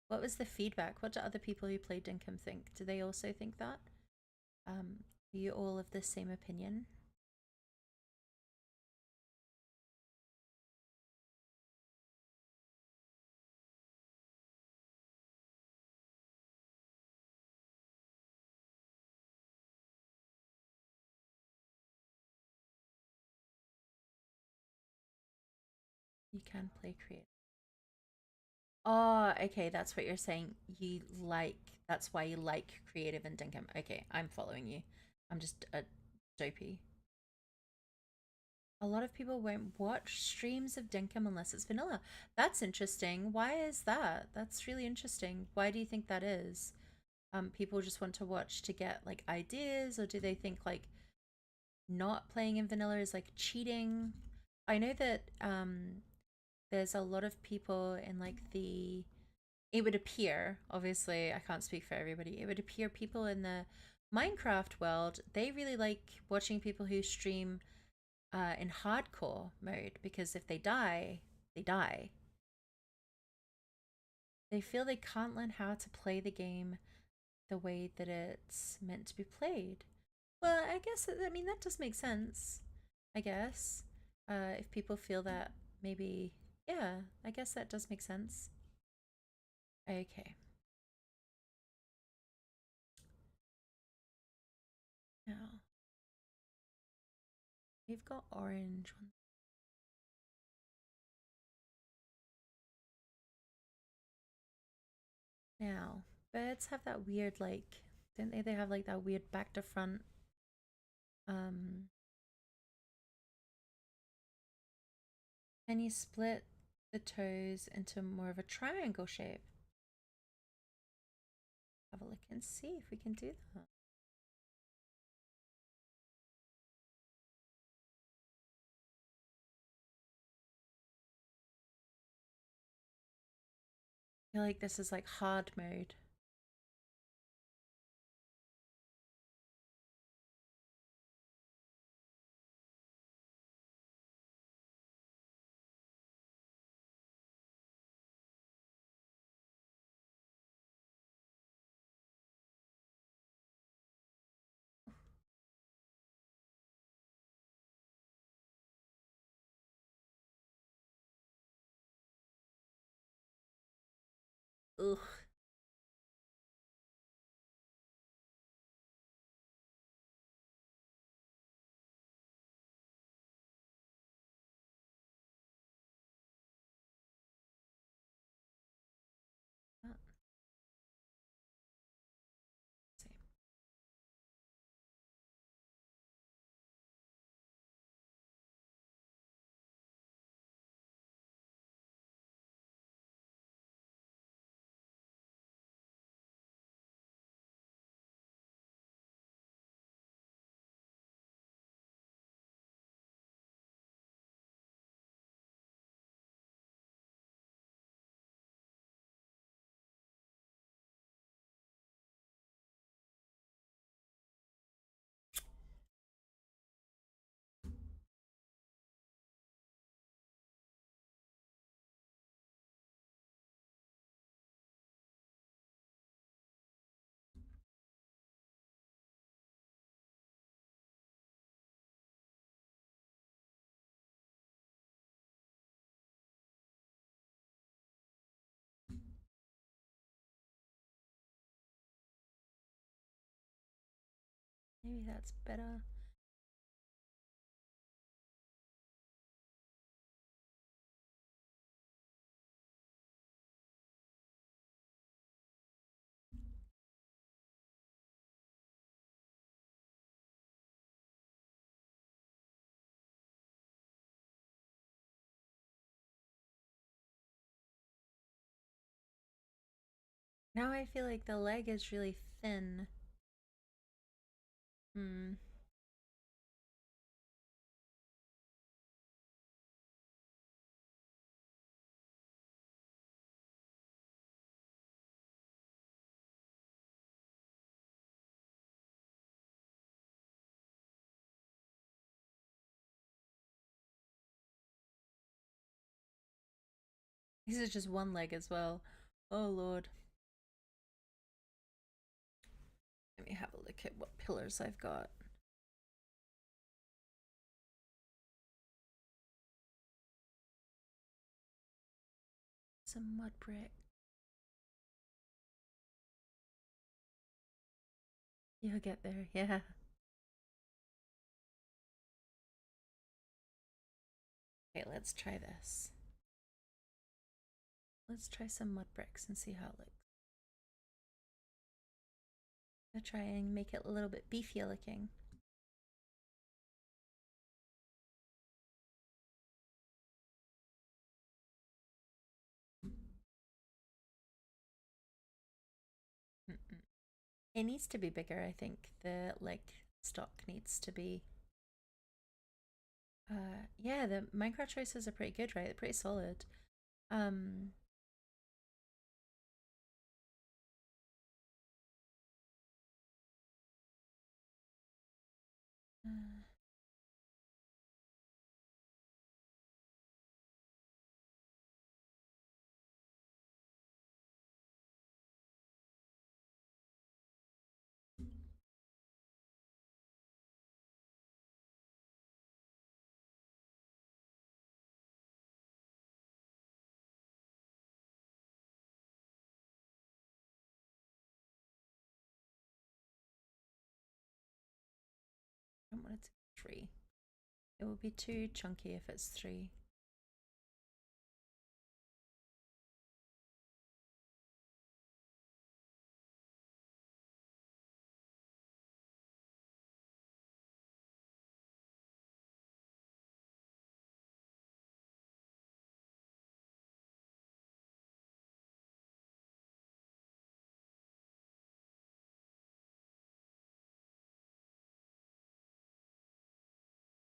What was the feedback? What do other people who played Dinkum think? Do they also think that? Are you all of the same opinion? You can play creative. Oh, okay, that's what you're saying. You like, that's why you like creative and Dinkum. Okay, I'm following you. I'm just a dopey. A lot of people won't watch streams of Dinkum unless it's vanilla. That's interesting. Why is that? That's really interesting. Why do you think that is? People just want to watch to get like ideas, or do they think like not playing in vanilla is like cheating? I know that there's a lot of people in like the, it would appear, obviously I can't speak for everybody, it would appear people in the Minecraft world, they really like watching people who stream in hardcore mode, because if they die, they die. They feel they can't learn how to play the game the way that it's meant to be played. Well, I guess, I mean, that does make sense, I guess. If people feel that, maybe, yeah, I guess that does make sense. Okay. Now, we've got orange ones. Now, birds have that weird, like, don't they? They have like that weird back to front. Um, can you split the toes into more of a triangle shape? Have a look and see if we can do that. I feel like this is like hard mode. Ugh. Same. Maybe that's better. Now I feel like the leg is really thin. Hmm. This is just one leg as well. Oh lord. Let me have a look at what pillars I've got. Some mud brick. You'll get there, yeah. Okay, let's try this. Let's try some mud bricks and see how it looks. I'm gonna try and make it a little bit beefier looking. Mm-mm. It needs to be bigger, I think. The like stock needs to be Yeah, the Minecraft choices are pretty good, right? They're pretty solid. Um, uh, I don't want it to be 3. It will be too chunky if it's 3.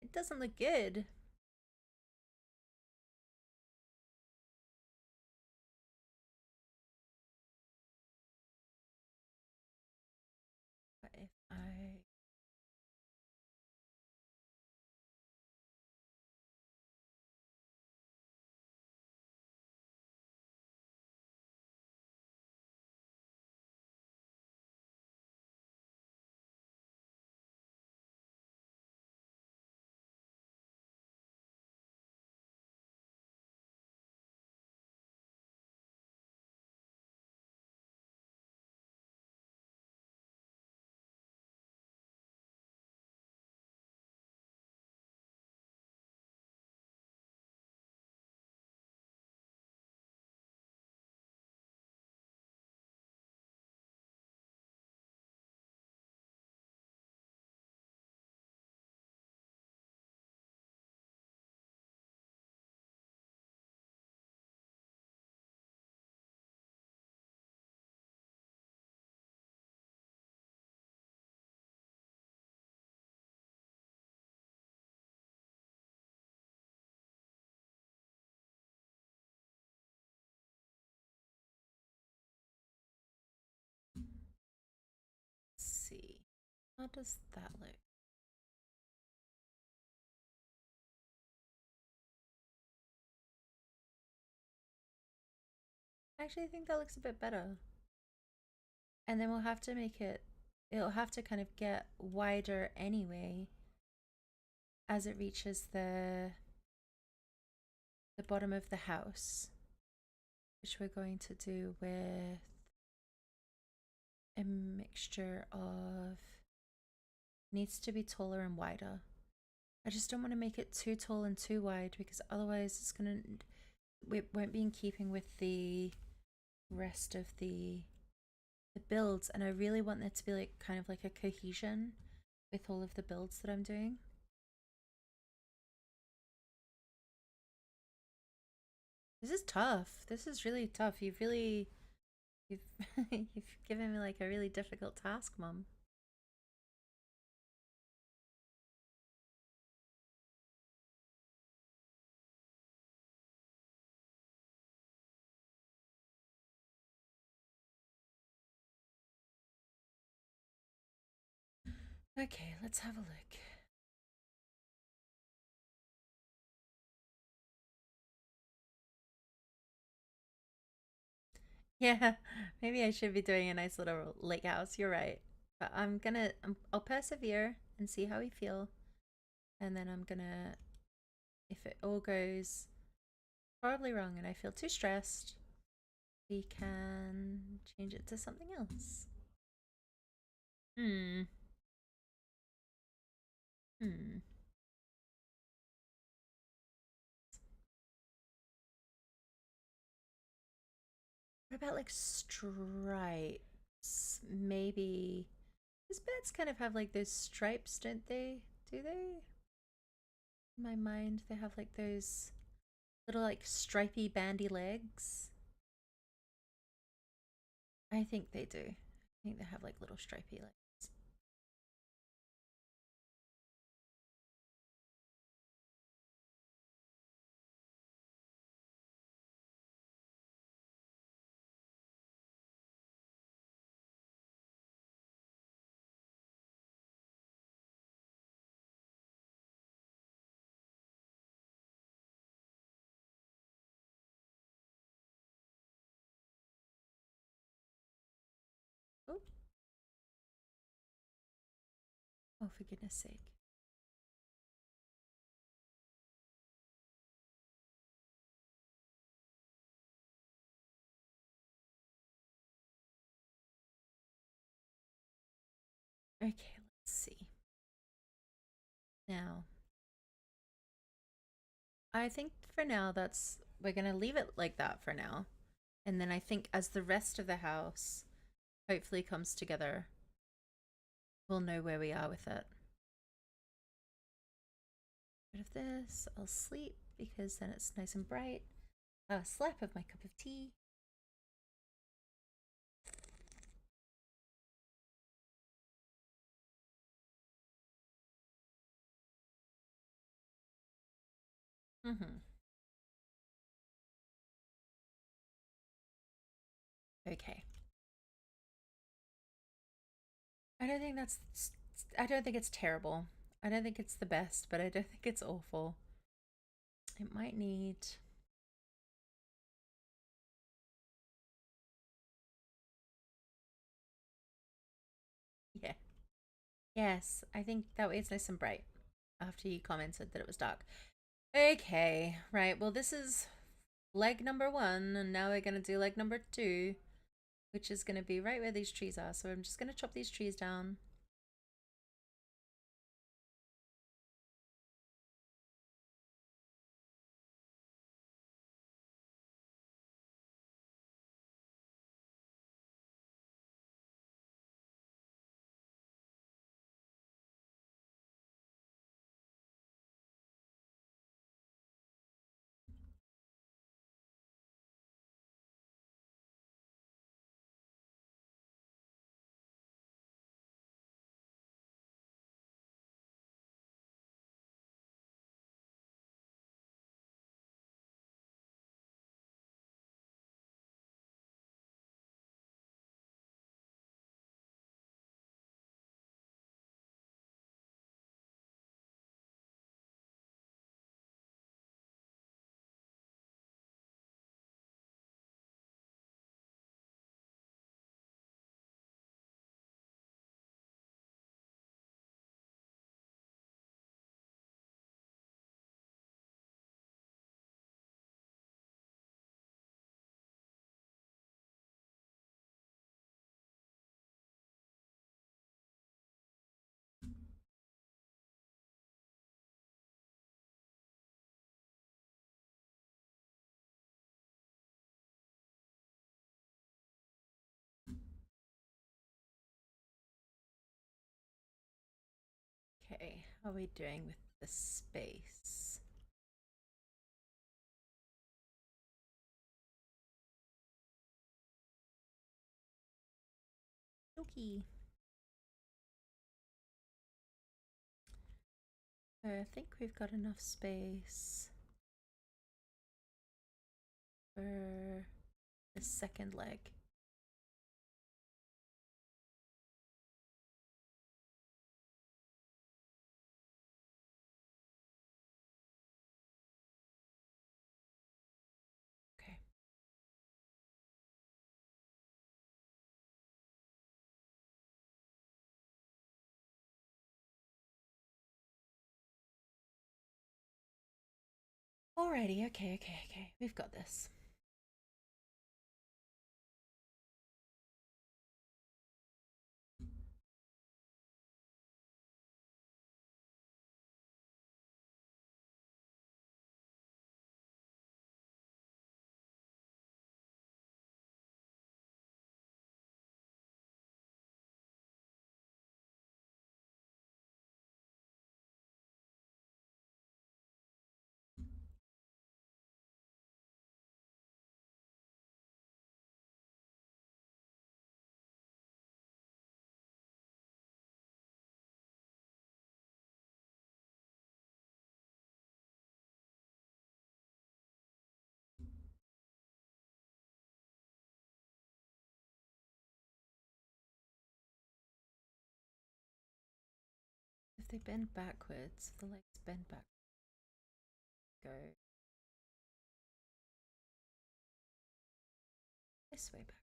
It doesn't look good. What if I... Let's see. How does that look? Actually, I think that looks a bit better. And then we'll have to make it... It'll have to kind of get wider anyway as it reaches the bottom of the house, which we're going to do with a mixture of... Needs to be taller and wider. I just don't want to make it too tall and too wide because otherwise it's gonna... It won't be in keeping with the rest of the builds, and I really want there to be like kind of like a cohesion with all of the builds that I'm doing. This is tough. This is really tough. You've you've given me like a really difficult task, Mom. Okay, let's have a look. Yeah, maybe I should be doing a nice little lake house. You're right. But I'll persevere and see how we feel. And then I'm gonna, if it all goes horribly wrong and I feel too stressed, we can change it to something else. Hmm. Hmm. What about like stripes? Maybe. These beds kind of have like those stripes, don't they? Do they? In my mind, they have like those little like stripy bandy legs. I think they do. I think they have like little stripy legs. Oh, for goodness sake. Okay, let's see. Now, I think for now we're gonna leave it like that for now. And then I think as the rest of the house hopefully comes together, we'll know where we are with it. Rid of this, I'll sleep because then it's nice and bright. A slap of my cup of tea. Mm-hmm. Okay. I don't think that's. I don't think it's terrible. I don't think it's the best, but I don't think it's awful. It might need. Yeah. Yes, I think that way it's nice and bright after you commented that it was dark. Okay, right. Well, this is leg number 1, and now we're going to do leg number 2, which is going to be right where these trees are. So I'm just going to chop these trees down. Okay, how are we doing with the space? Okay. I think we've got enough space for the second leg. Okay. Alrighty, okay. We've got this. If they bend backwards, if the legs bend back, go this way back.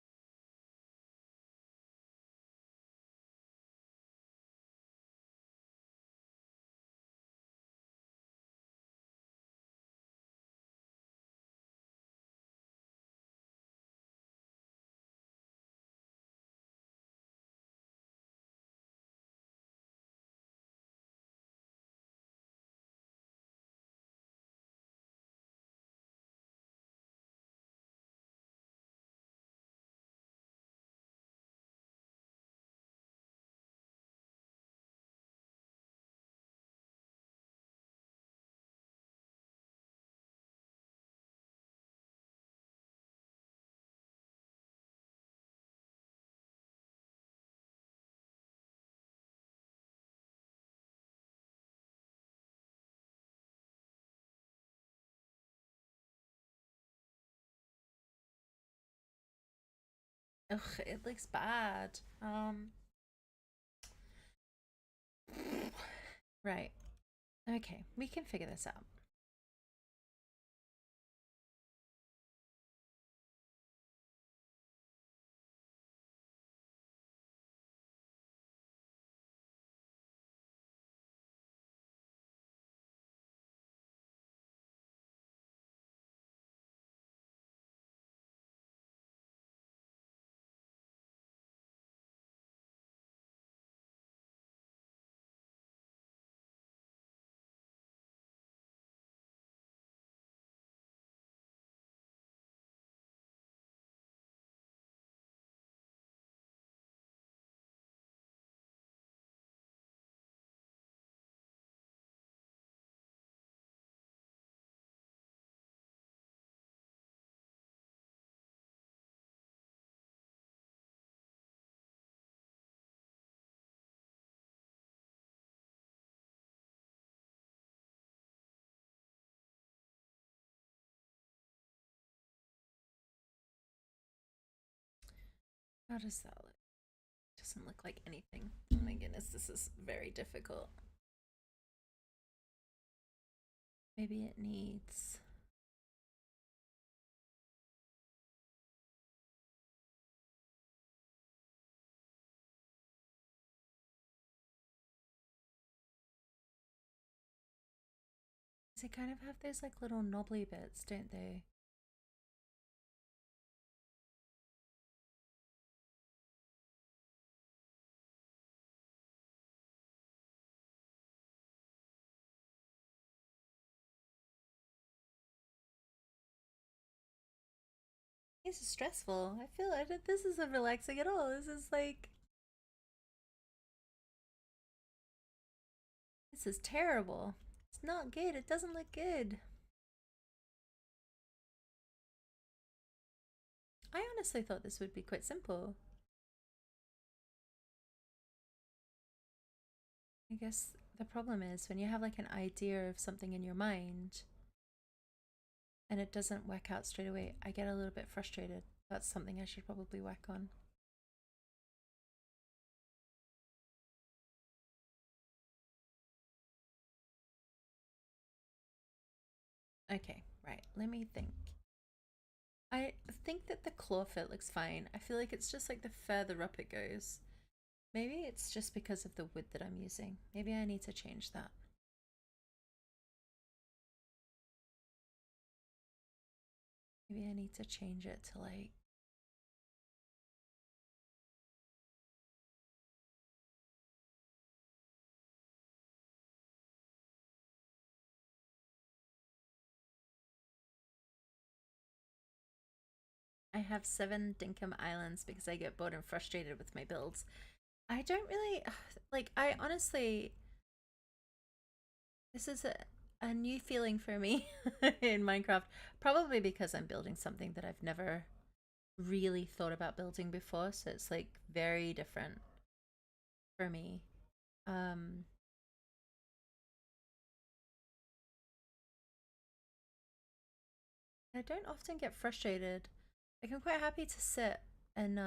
Ugh, it looks bad. Right. Okay, we can figure this out. How does that look? Doesn't look like anything. Oh my goodness, this is very difficult. Maybe it needs. They kind of have those like little knobbly bits, don't they? This is stressful. I feel like this isn't relaxing at all. This is like. This is terrible. It's not good. It doesn't look good. I honestly thought this would be quite simple. I guess the problem is when you have like an idea of something in your mind and it doesn't work out straight away, I get a little bit frustrated. That's something I should probably work on. Okay, right. Let me think. I think that the claw fit looks fine. I feel like it's just like the further up it goes. Maybe it's just because of the wood that I'm using. Maybe I need to change that. Maybe I need to change it to like. I have 7 Dinkum Islands because I get bored and frustrated with my builds. I don't really like. I honestly, this is a new feeling for me in Minecraft. Probably because I'm building something that I've never really thought about building before, so it's like very different for me. Um, I don't often get frustrated. Like I'm quite happy to sit and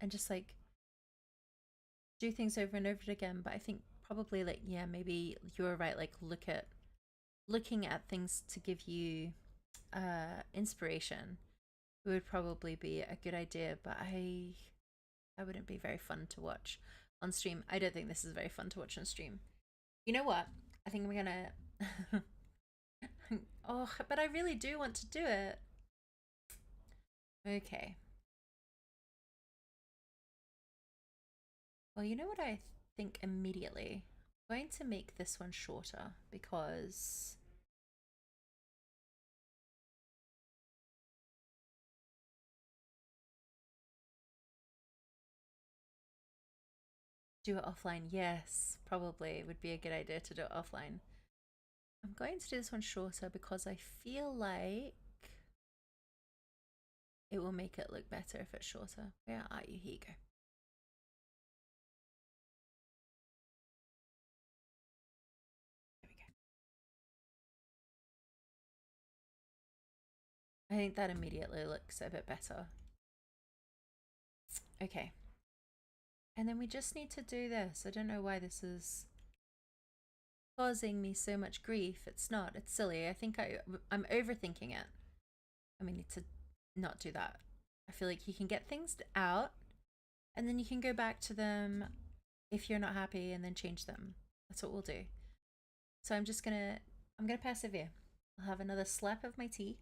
just like do things over and over again. But I think probably like yeah, maybe you're right. Like looking at things to give you inspiration would probably be a good idea. But I wouldn't be very fun to watch on stream. I don't think this is very fun to watch on stream. You know what? I think I'm gonna. Oh, but I really do want to do it. Okay. Well, you know what I think immediately? I'm going to make this one shorter because do it offline. Yes, probably would be a good idea to do it offline. I'm going to do this one shorter because I feel like it will make it look better if it's shorter. Where are you? Here you go. There we go. I think that immediately looks a bit better. Okay. And then we just need to do this. I don't know why this is causing me so much grief. It's not. It's silly. I think I'm overthinking it. And we need to not do that. I feel like you can get things out and then you can go back to them if you're not happy and then change them. That's what we'll do. So I'm gonna persevere. I'll have another slap of my tea.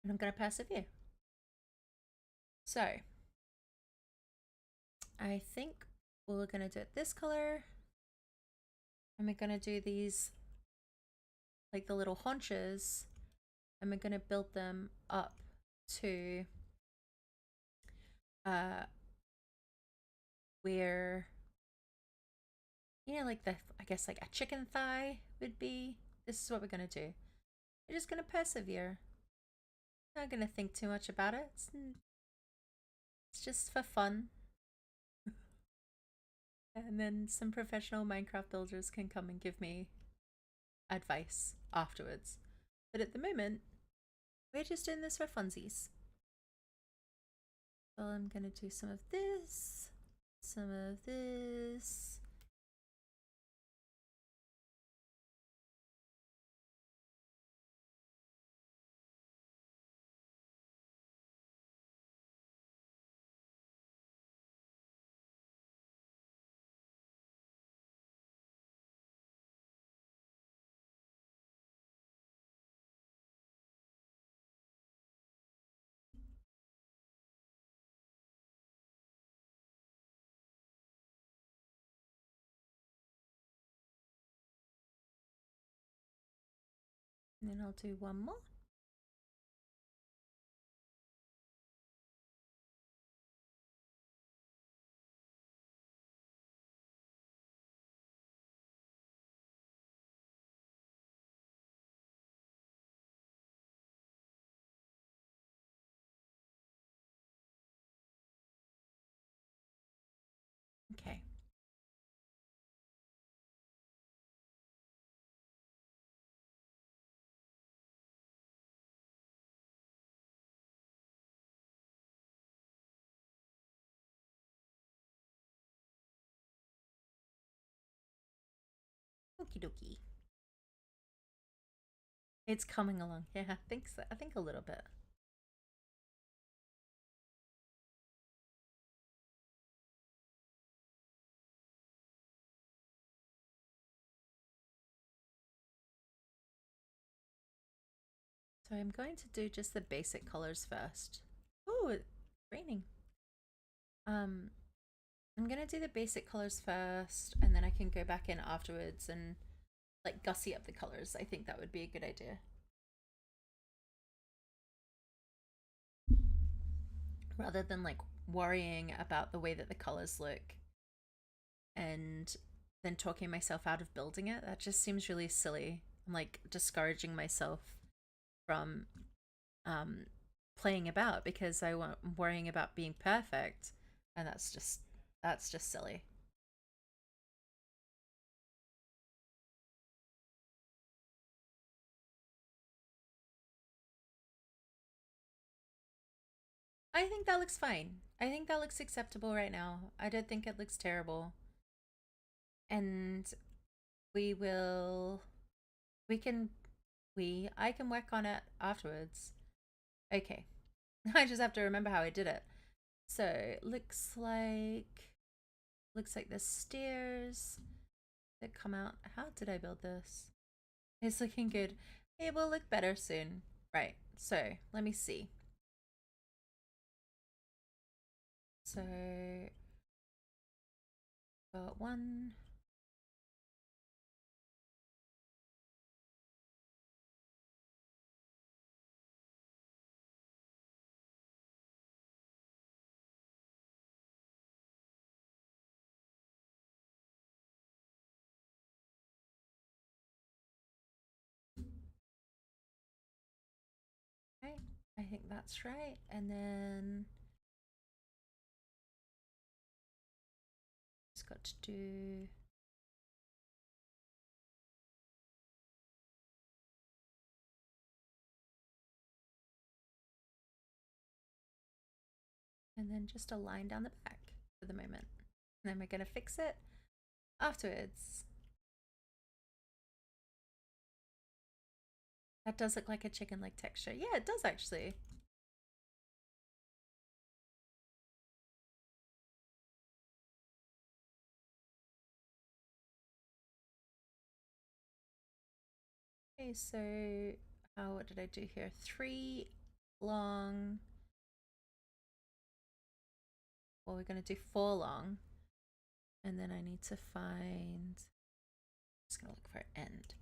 And I'm gonna persevere. So I think we're gonna do it this color. And we're gonna do these like the little haunches, and we're gonna build them up to where, you know, like I guess like a chicken thigh would be. This is what we're gonna do. We're just gonna persevere. Not gonna think too much about it. It's just for fun. And then some professional Minecraft builders can come and give me advice afterwards. But at the moment, we're just doing this for funsies. So I'm gonna do some of this, some of this. And then I'll do one more. Okay. Okie dokie. It's coming along. Yeah, I think so. I think a little bit. So I'm going to do just the basic colors first. Oh, it's raining. I'm gonna do the basic colors first, and then I can go back in afterwards and like gussy up the colors. I think that would be a good idea. Rather than like worrying about the way that the colors look and then talking myself out of building it. That just seems really silly. I'm like discouraging myself from um, playing about because I'm worrying about being perfect, and that's just silly. I think that looks fine. I think that looks acceptable right now. I don't think it looks terrible. And we will we can I can work on it afterwards. Okay. I just have to remember how I did it. So, looks like the stairs that come out. How did I build this? It's looking good. It will look better soon. Right. So, let me see. So, got one. Right. I think that's right. And then just got to do And then just a line down the back for the moment. And then we're going to fix it afterwards. That does look like a chicken leg texture. Yeah, it does actually. Okay, so what did I do here? 3 long. Well, we're going to do 4 long. And then I need to find, just going to look for end.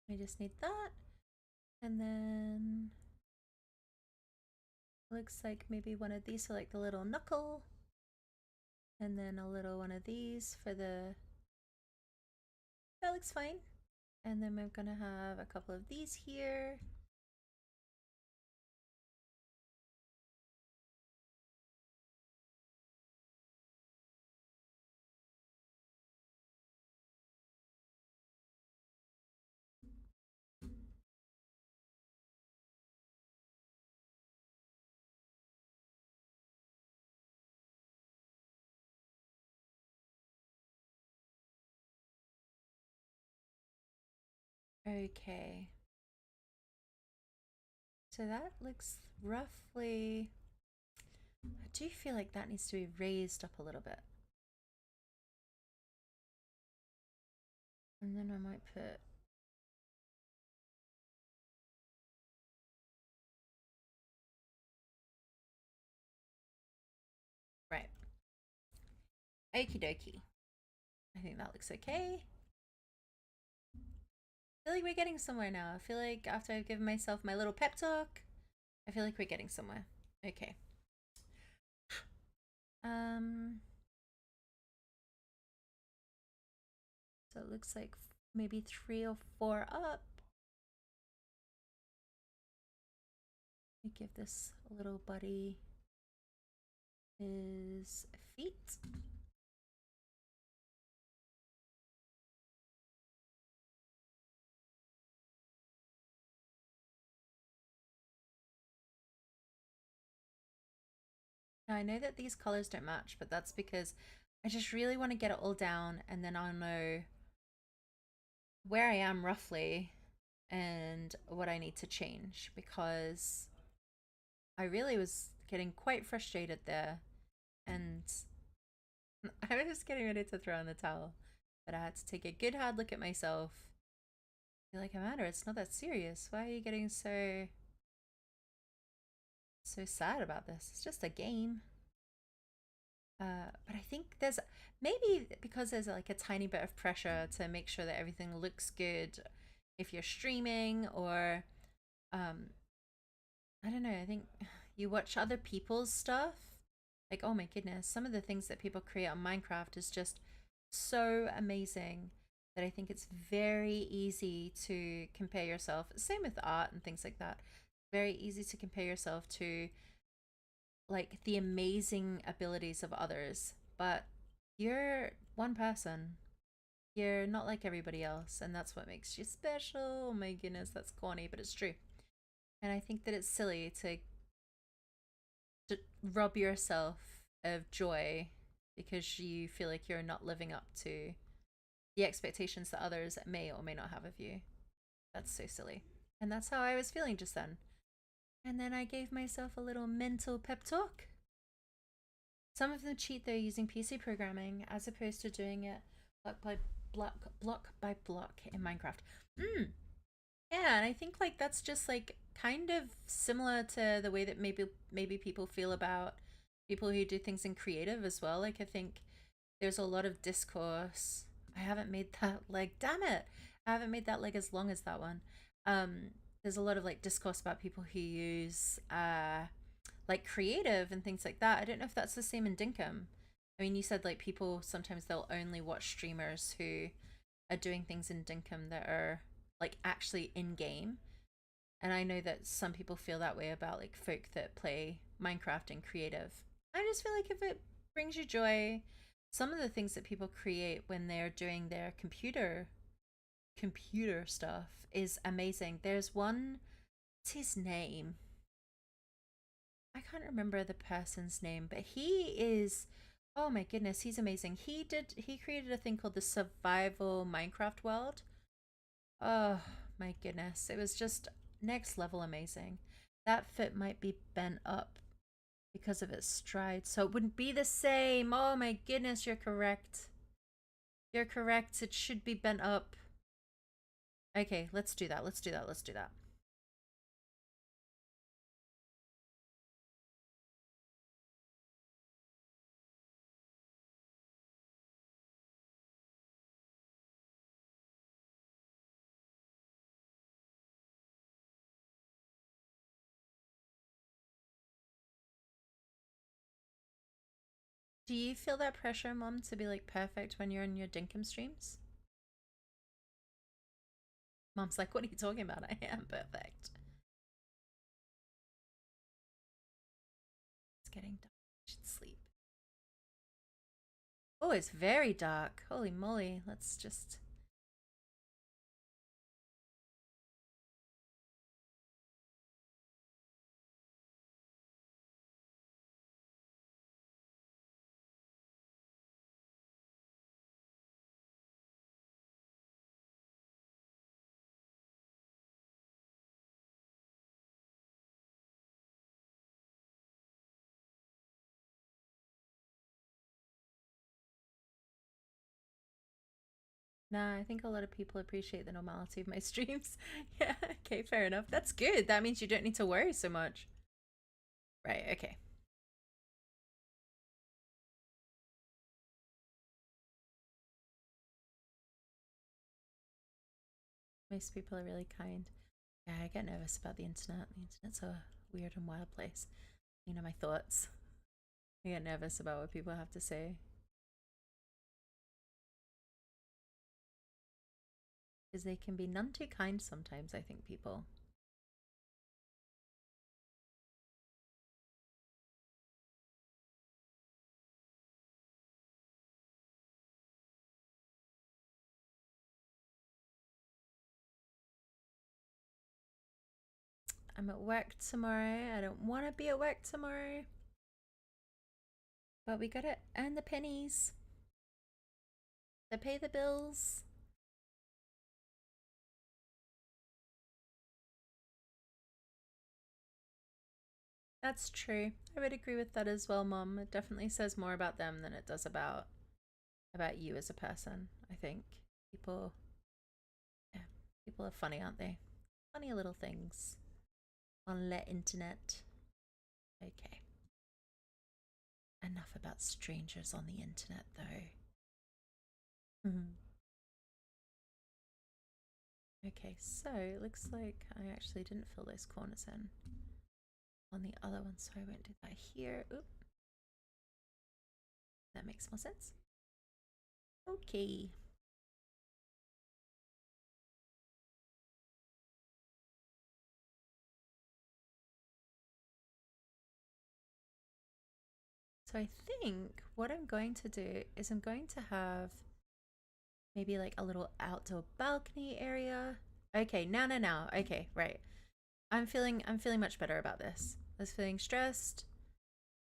We just need that. And then looks like maybe one of these for like the little knuckle. And then a little one of these for the, that looks fine. And then we're gonna have a couple of these here. Okay. So that looks roughly, I do feel like that needs to be raised up a little bit. And then I might put, right. Okie dokie. I think that looks okay. I feel like we're getting somewhere now. I feel like after I've given myself my little pep talk, I feel like we're getting somewhere. Okay. So it looks like maybe 3 or 4 up. Let me give this little buddy his feet. Now I know that these colors don't match, but that's because I just really want to get it all down, and then I'll know where I am roughly and what I need to change, because I really was getting quite frustrated there, and I was getting ready to throw in the towel, but I had to take a good hard look at myself. Be like, Amanda, it's not that serious. Why are you getting so sad about this? It's just a game. But I think there's maybe because there's like a tiny bit of pressure to make sure that everything looks good if you're streaming, or I don't know, I think you watch other people's stuff, like, oh my goodness, some of the things that people create on Minecraft is just so amazing that I think it's very easy to compare yourself. Same with art and things like that. Very easy to compare yourself to like the amazing abilities of others, but you're one person. You're not like everybody else, and that's what makes you special. Oh my goodness, that's corny, but it's true. And I think that it's silly to rob yourself of joy because you feel like you're not living up to the expectations that others may or may not have of you. That's so silly. And that's how I was feeling just then. And then I gave myself a little mental pep talk. Some of them cheat though using PC programming as opposed to doing it block by block in Minecraft. Yeah, and I think like that's just like kind of similar to the way that maybe people feel about people who do things in creative as well. Like I think there's a lot of discourse. I haven't made that leg, damn it. I haven't made that leg as long as that one. There's a lot of like discourse about people who use like creative and things like that. I don't know if that's the same in Dinkum. I mean, you said like people sometimes they'll only watch streamers who are doing things in Dinkum that are like actually in game. And I know that some people feel that way about like folk that play Minecraft in creative. I just feel like if it brings you joy, some of the things that people create when they're doing their computer stuff is amazing. There's one What's his name? I can't remember the person's name, but he is, oh my goodness, he's amazing. He created a thing called the Survival Minecraft World. Oh my goodness, it was just next level amazing. That fit might be bent up because of its stride, so it wouldn't be the same. Oh my goodness, you're correct. You're correct, it should be bent up. Okay, let's do that, let's do that, let's do that. Do you feel that pressure, Mom, to be like perfect when you're in your Dinkum streams? Mom's like, what are you talking about? I am perfect. It's getting dark. I should sleep. Oh, it's very dark. Holy moly. Let's just... Nah, I think a lot of people appreciate the normality of my streams. Yeah, okay, fair enough. That's good. That means you don't need to worry so much. Right, okay. Most people are really kind. Yeah, I get nervous about the internet. The internet's a weird and wild place. You know my thoughts. I get nervous about what people have to say. Because they can be none too kind sometimes, I think, people. I'm at work tomorrow. I don't want to be at work tomorrow. But we gotta earn the pennies to pay the bills. That's true. I would agree with that as well, Mom. It definitely says more about them than it does about you as a person. I think people, yeah, people are funny, aren't they? Funny little things on the internet. Okay. Enough about strangers on the internet, though. Okay, so it looks like I actually didn't fill those corners in on the other one, so I won't do that here. Oop. That makes more sense. Okay. So I think what I'm going to do is I'm going to have maybe like a little outdoor balcony area. Okay, now. Okay, right. I'm feeling much better about this. I was feeling stressed,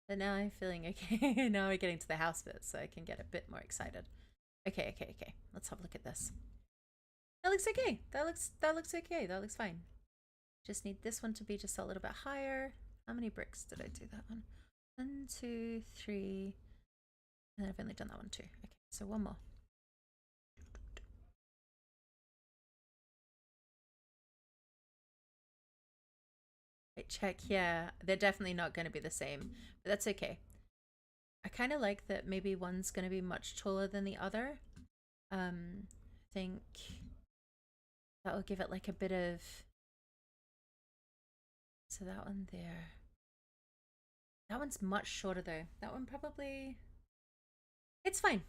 but now I'm feeling okay. Now we're getting to the house bit, so I can get a bit more excited. Okay. Let's have a look at this. That looks okay. That looks okay. That looks fine. Just need this one to be just a little bit higher. How many bricks did I do that one? 1, 2, 3. And I've only done that one too. Okay, so one more. Wait, check. Yeah, they're definitely not going to be the same, but that's okay. I kind of like that maybe one's going to be much taller than the other. I think that'll give it like a bit of... So that one there. That one's much shorter though. That one probably... It's fine.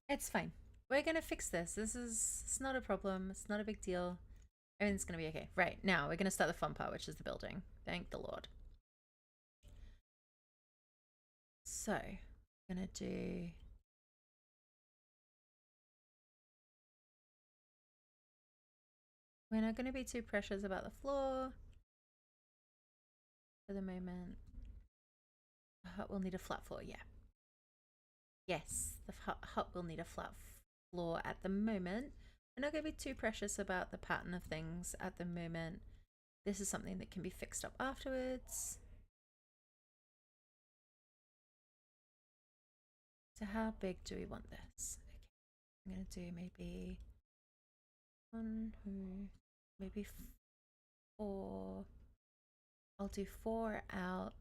It's fine. We're going to fix this. It's not a problem. It's not a big deal. Everything's going to be okay. Right, now we're going to start the fun part, which is the building. Thank the Lord. So, I'm going to do... We're not going to be too precious about the floor. for the moment. The hut will need a flat floor, yeah. Yes, the hut will need a flat floor at the moment. I'm not going to be too precious about the pattern of things at the moment. This is something that can be fixed up afterwards. So how big do we want this? Okay, I'm going to do maybe maybe 4. I'll do 4 out.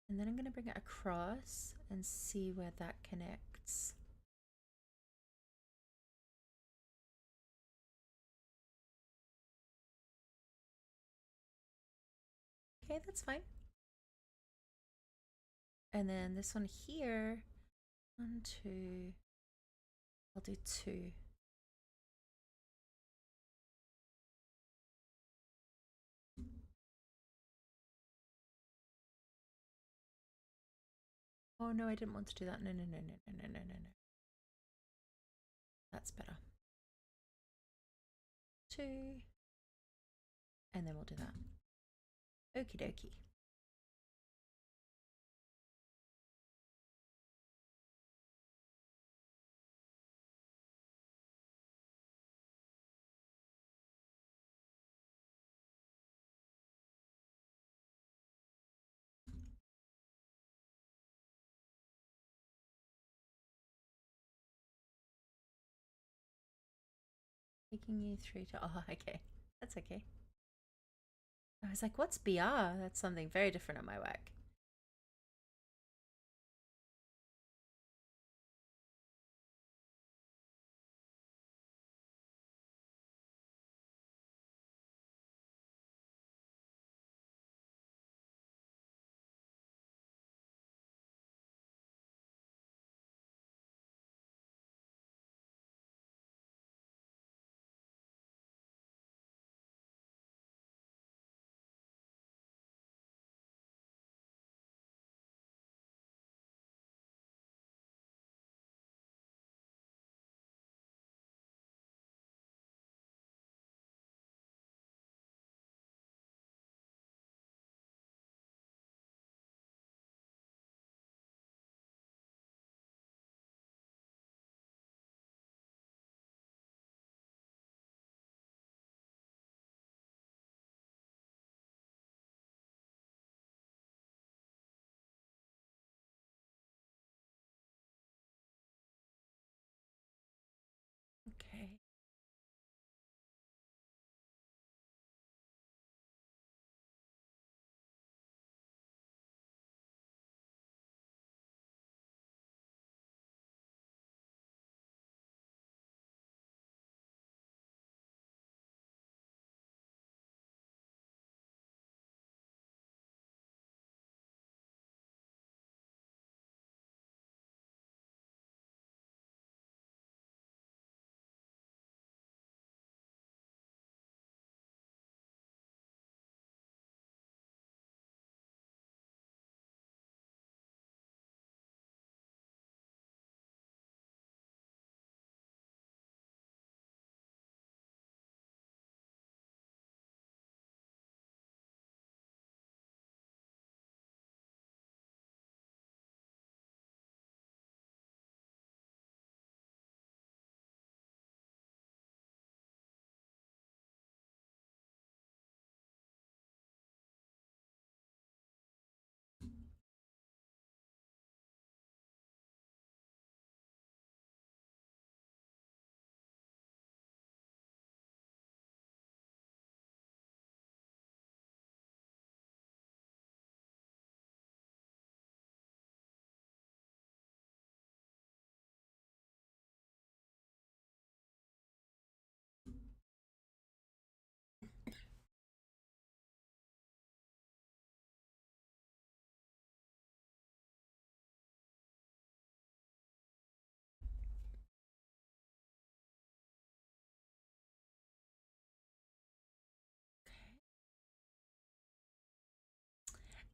And then I'm going to bring it across and see where that connects. Okay, that's fine. And then this one here, 1, 2, I'll do 2. Oh no, I didn't want to do that. No. That's better. 2. And then we'll do that. Okie dokie. Taking you through to, oh, okay. That's okay. I was like, what's BR? That's something very different at my work. Okay.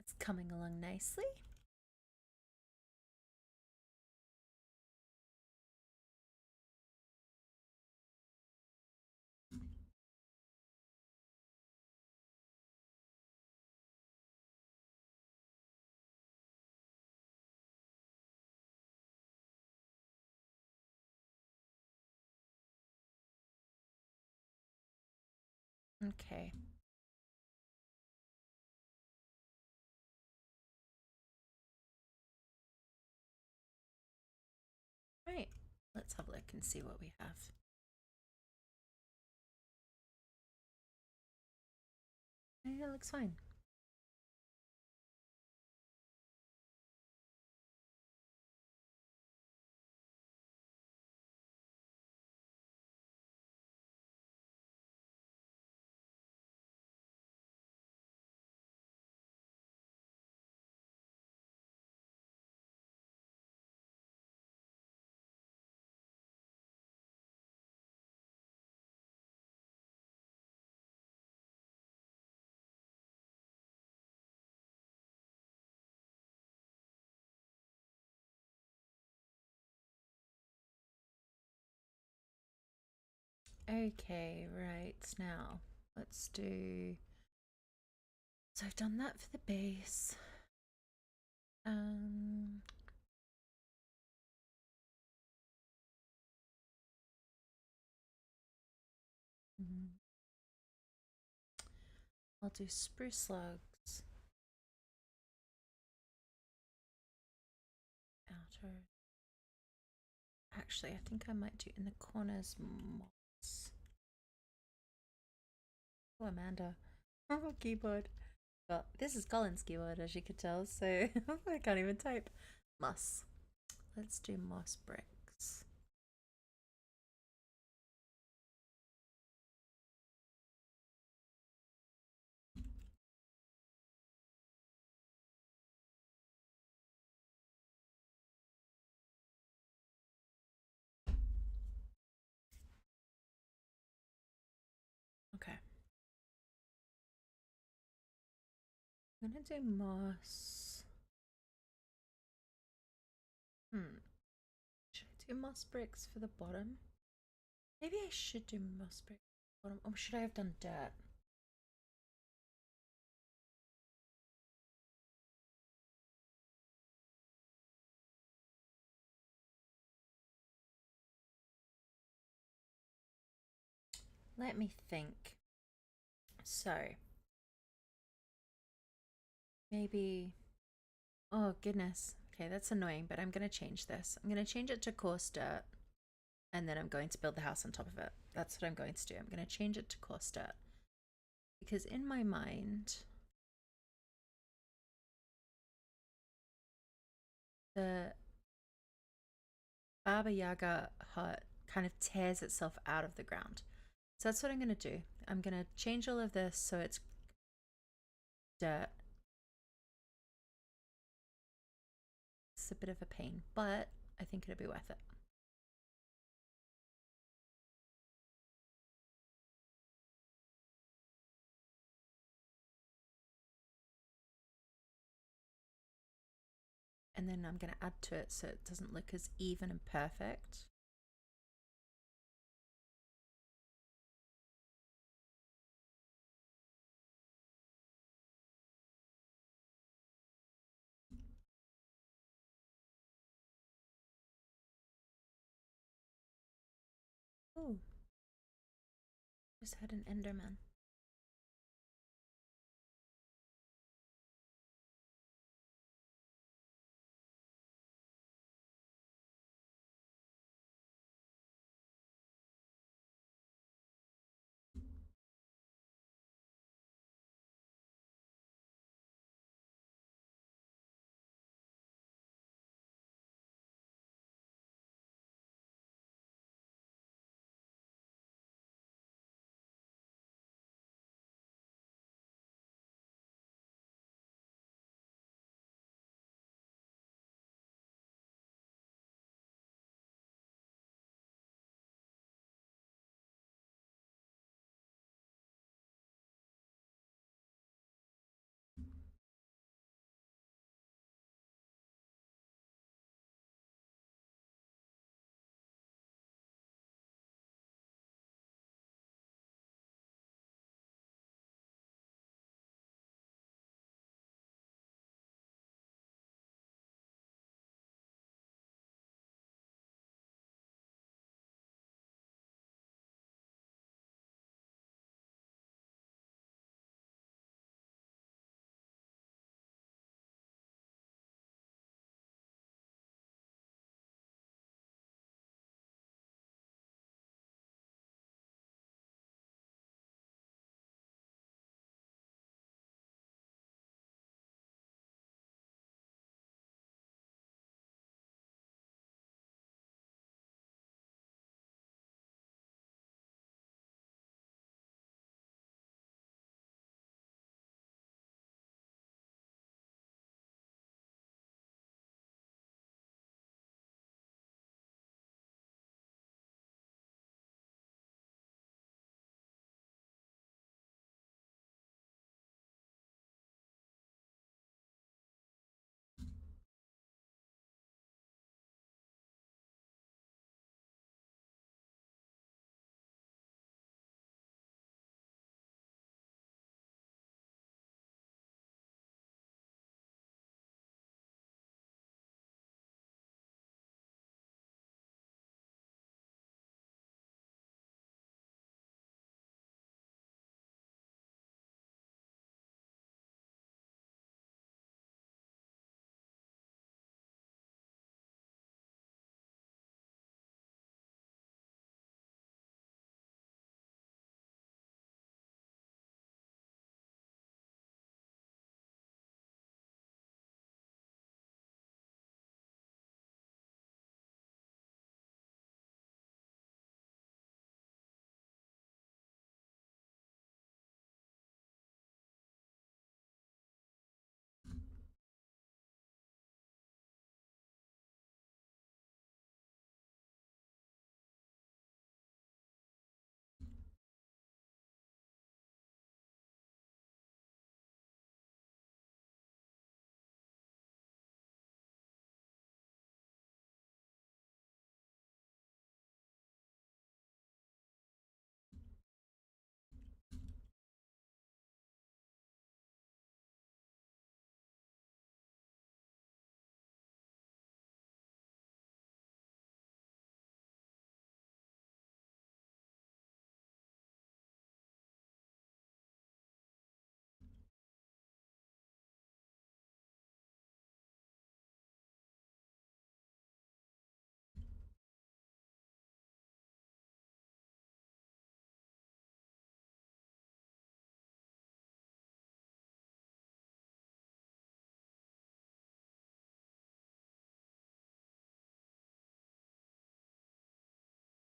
It's coming along nicely. Okay. Right. Let's have a look and see what we have. Yeah, it looks fine. Okay, right now let's do. So I've done that for the base. Um, mhm. I'll do spruce slugs. Outer. Actually, I think I might do in the corners moss. Oh, Amanda. Oh, keyboard. Well, this is Colin's keyboard, as you could tell, so I can't even type. Moss. Let's do moss bricks. Okay. I'm gonna do moss. Should I do moss bricks for the bottom? Maybe I should do moss bricks for the bottom. Or should I have done dirt? Let me think. So, maybe. Oh, goodness. Okay, that's annoying, but I'm going to change this. I'm going to change it to coarse dirt, and then I'm going to build the house on top of it. That's what I'm going to do. I'm going to change it to coarse dirt. Because in my mind, the Baba Yaga hut kind of tears itself out of the ground. So that's what I'm going to do. I'm going to change all of this so it's dirt. It's a bit of a pain, but I think it'll be worth it. And then I'm going to add to it so it doesn't look as even and perfect. Oh, just had an Enderman.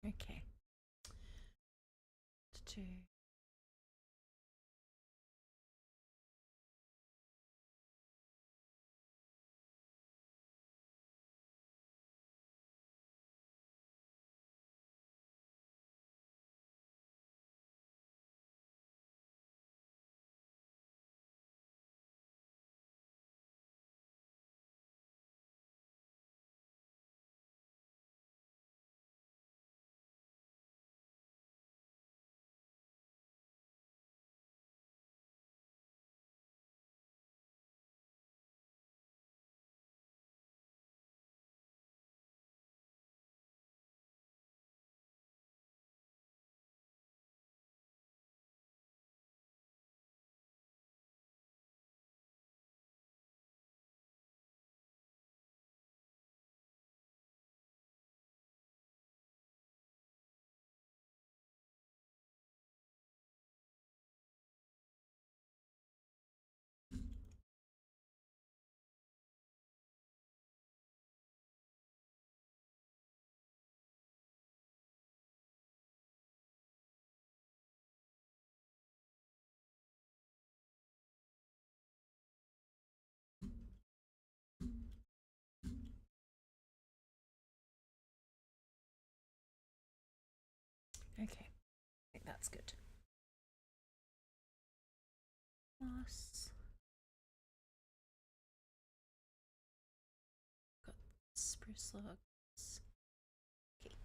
Okay. Two. Okay, I think that's good. Moss. Got spruce logs. Okay.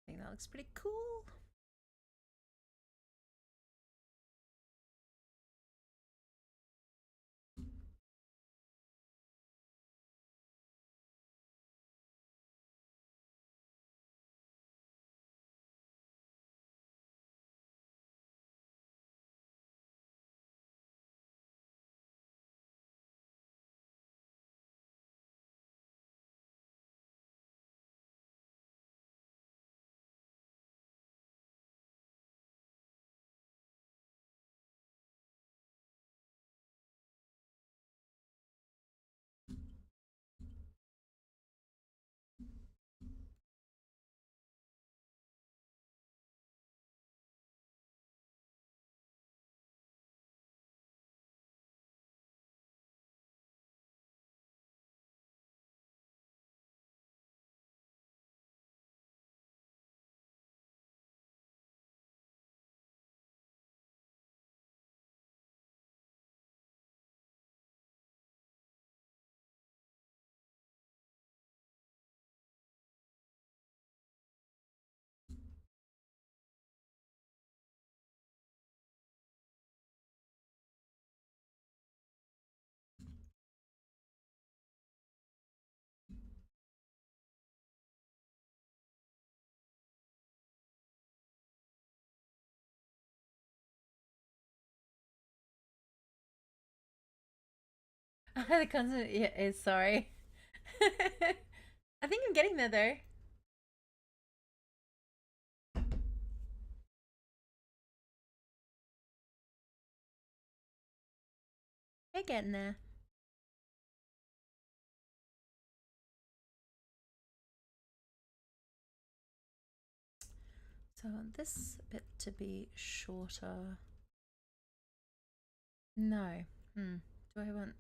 I think that looks pretty cool. The constant is sorry. I think I'm getting there though. They're getting there. So I want this bit to be shorter. No. Do I want...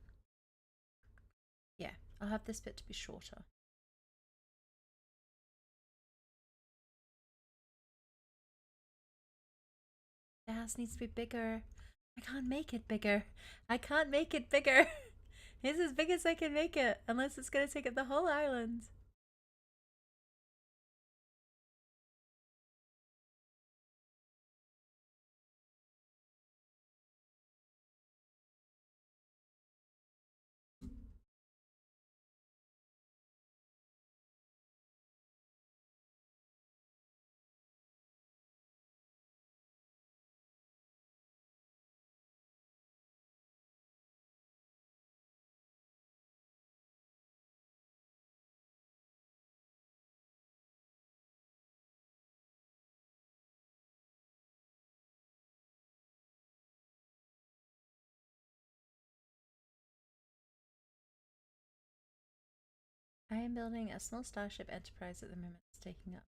Yeah, I'll have this bit to be shorter. The house needs to be bigger. I can't make it bigger. I can't make it bigger. It's as big as I can make it, unless it's gonna take up the whole island. I am building a small starship enterprise at the moment. It's taking up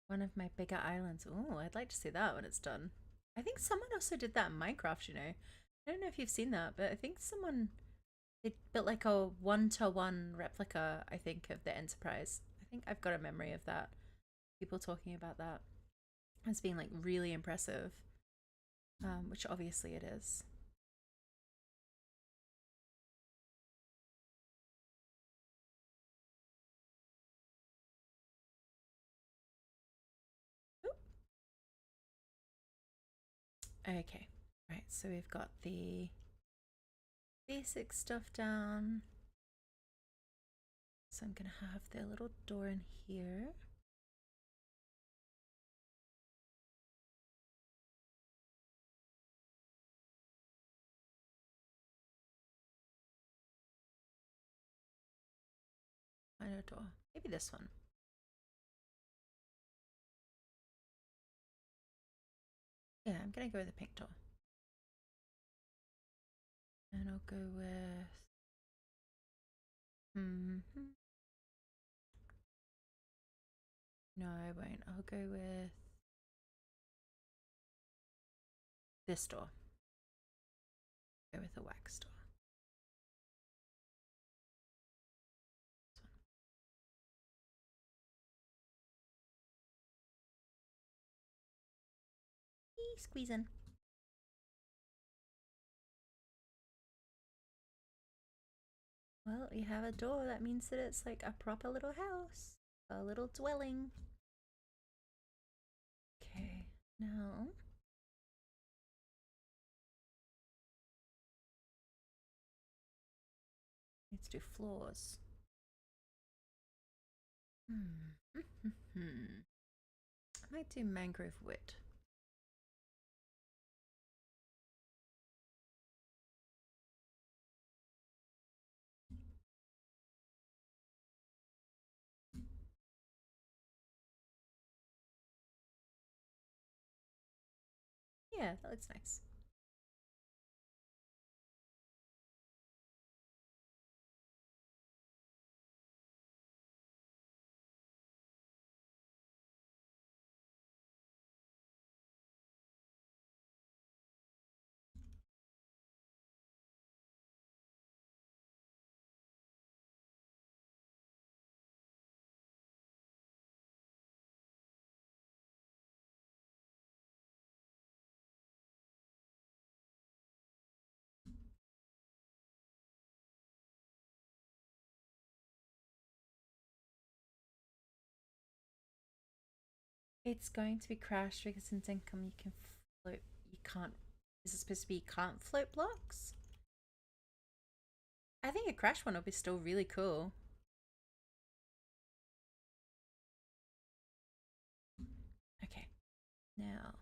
one of my bigger islands. Oh, I'd like to see that when it's done. I think someone also did that in Minecraft, you know. I don't know if you've seen that, but I think someone they built like a one-to-one replica, I think, of the Enterprise. I think I've got a memory of that. People talking about that as being like really impressive, which obviously it is. Oop. Okay, right, so we've got the basic stuff down. So I'm gonna have the little door in here. Find a door. Maybe this one. Yeah, I'm gonna go with the pink door. And I'll go with... No, I won't. I'll go with this door. Go with the wax door. Squeezing. Well, you have a door. That means that it's like a proper little house. A little dwelling. Okay, now... Let's do floors. I might do mangrove wood. Yeah, that looks nice. It's going to be crashed because since income you can float. You can't. Is it supposed to be you can't float blocks? I think a crash one will be still really cool. Okay, now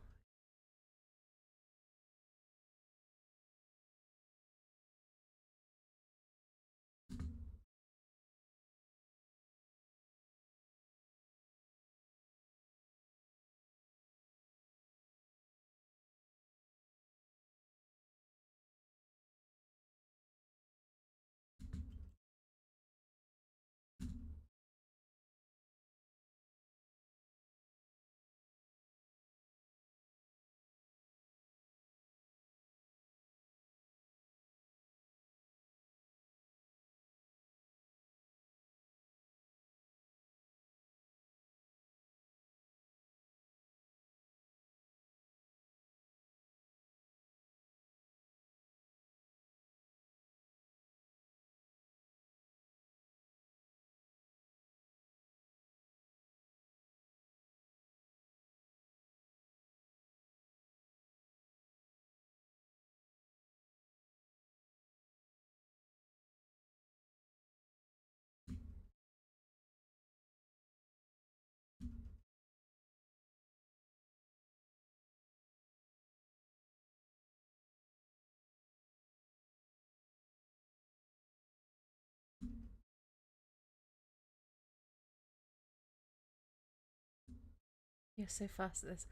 You're so fast at this.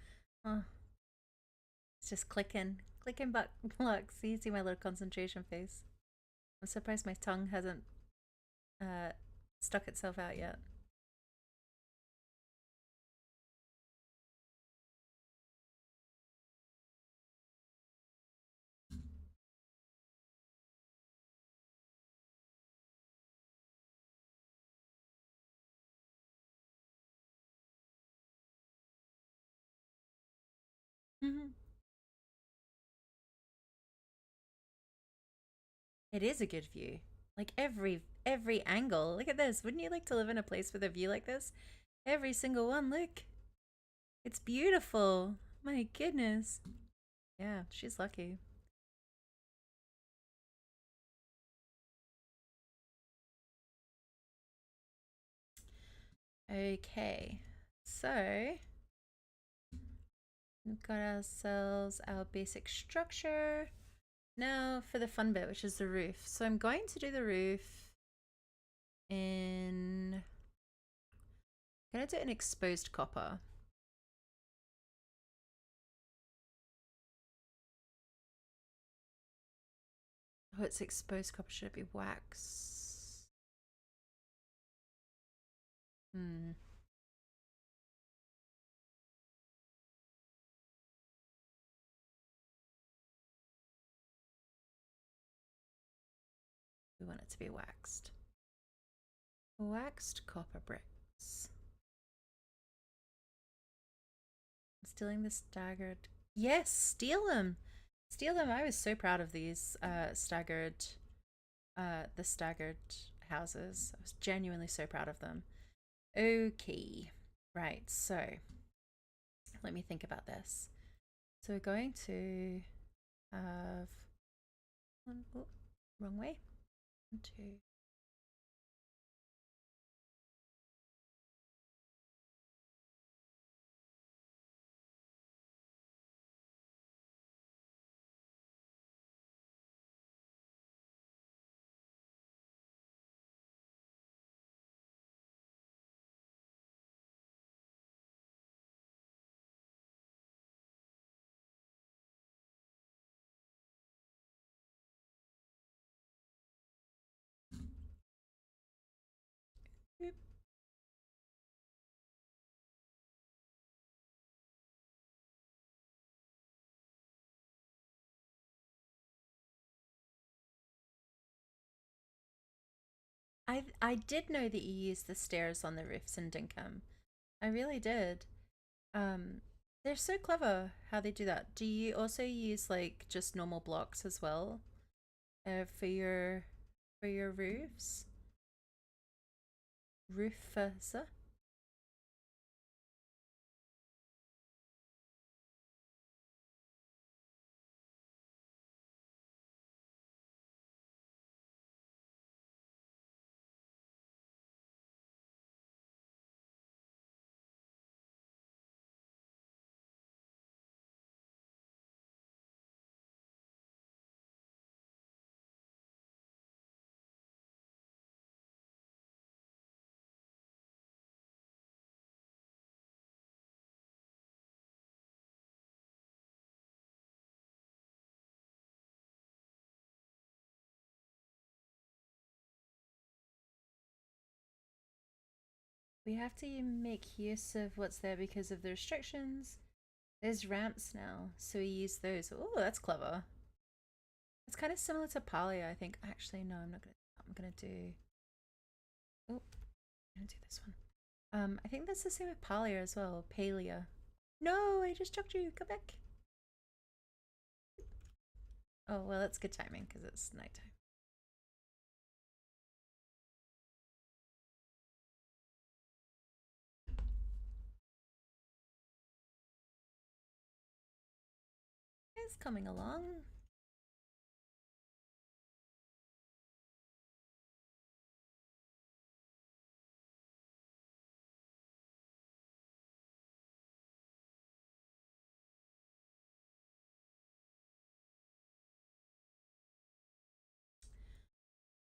Oh, it's just clicking back blocks. You see my little concentration face. I'm surprised my tongue hasn't uh, stuck itself out yet. It is a good view. Like every angle. Look at this. Wouldn't you like to live in a place with a view like this? Every single one. Look. It's beautiful. My goodness. Yeah, she's lucky. Okay. So, we've got ourselves our basic structure. Now for the fun bit, which is the roof. So I'm going to do the roof in... I'm going to do it in exposed copper. Oh, it's exposed copper. Should it be wax? Hmm. We want it to be waxed. Waxed copper bricks. Stealing the staggered. Yes, steal them. Steal them. I was so proud of these the staggered houses. I was genuinely so proud of them. Okay. Right, so let me think about this. So we're going to have one, oh, wrong way. 1, 2. Oop. I did know that you used the stairs on the roofs in Dinkham. I really did. Um, they're so clever how they do that. Do you also use like just normal blocks as well, for your roofs? Roofers? We have to make use of what's there because of the restrictions. There's ramps now, so we use those. Oh, that's clever. It's kind of similar to Palia, I think. Actually, no, I'm not gonna. I'm gonna do. Oh, I'm gonna do this one. I think that's the same with Palia as well. Palia. No, I just chucked you. Come back. Oh well, that's good timing because it's nighttime. It's coming along.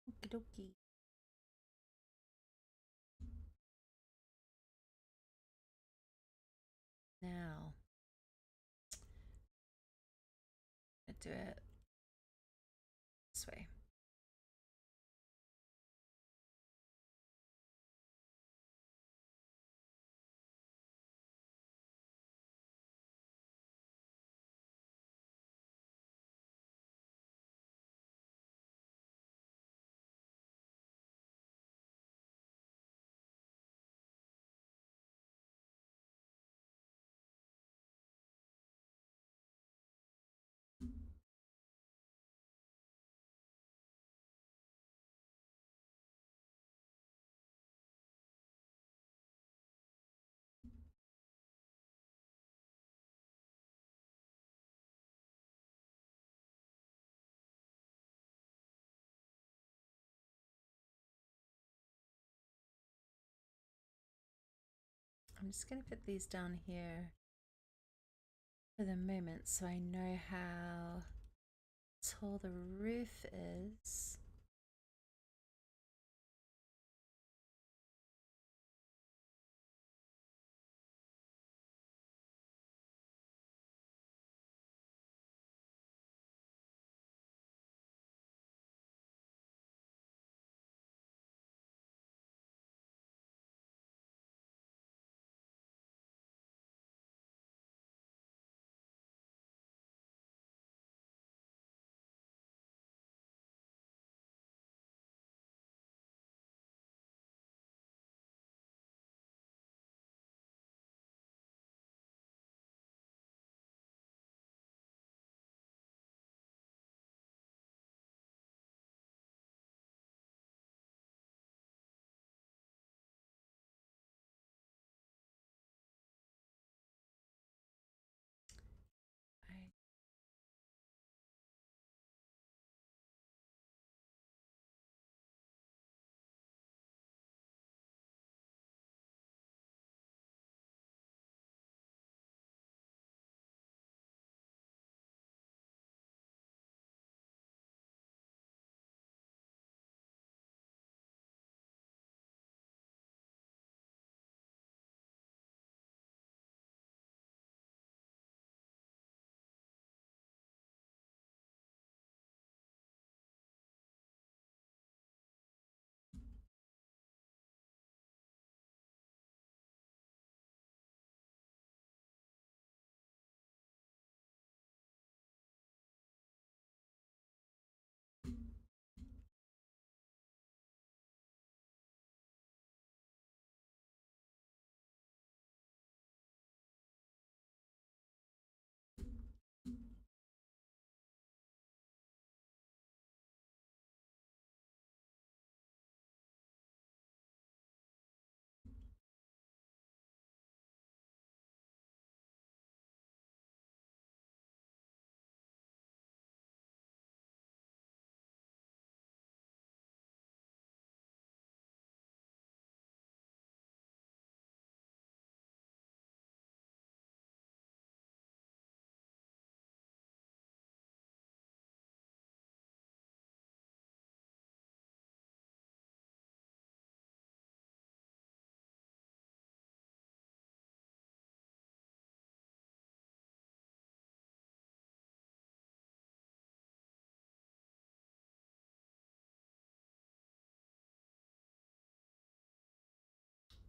Okie dokie. do it this way. I'm just going to put these down here for the moment so I know how tall the roof is.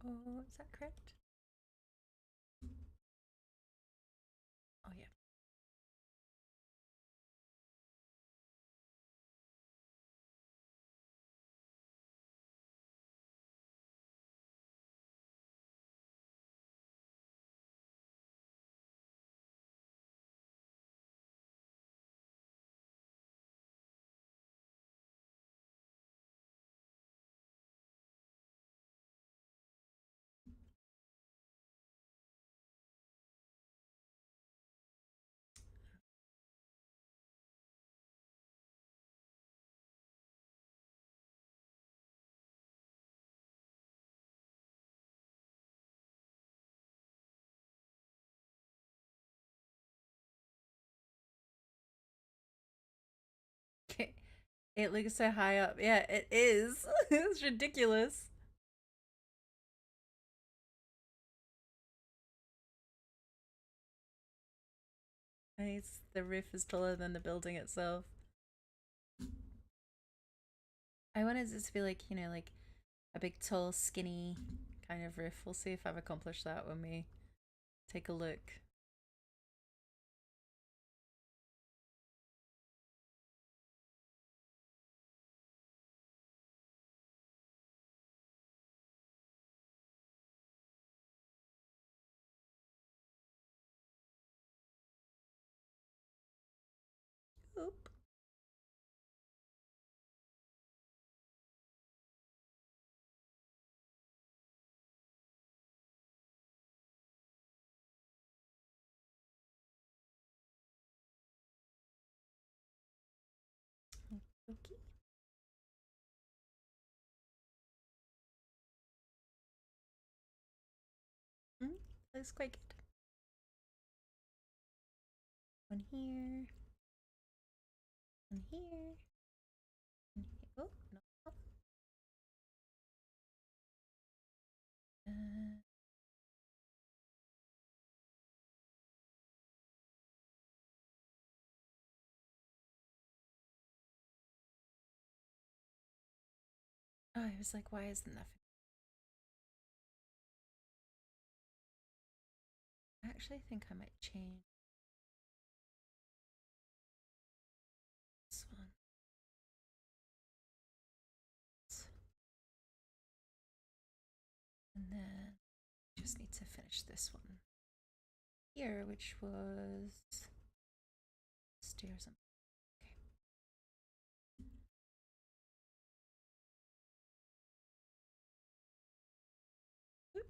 Oh, is that correct? Oh, yeah. Okay. It looks so high up. Yeah, it is. It's ridiculous. I Nice. The roof is taller than the building itself. I wanted it to be like, you know, like a big, tall, skinny kind of roof. We'll see if I've accomplished that when we take a look. Oop. Okay. Mm, looks quite good. One here. One here. One here. Oh, no. Uh, oh, I was like, why isn't that? I actually think I might change this one. And then just need to finish this one here, which was stairs. Okay. Oop.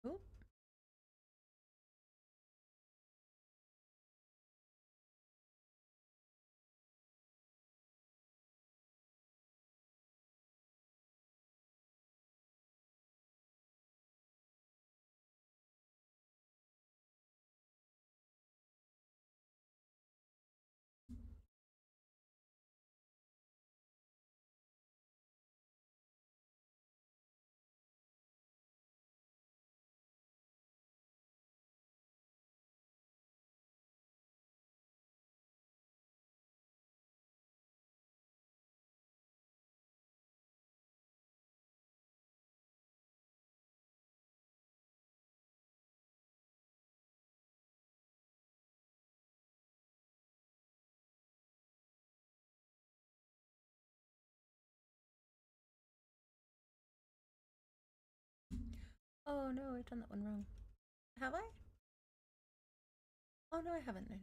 Oop. Oh no, I've done that one wrong. Have I? Oh no, I haven't. No, no.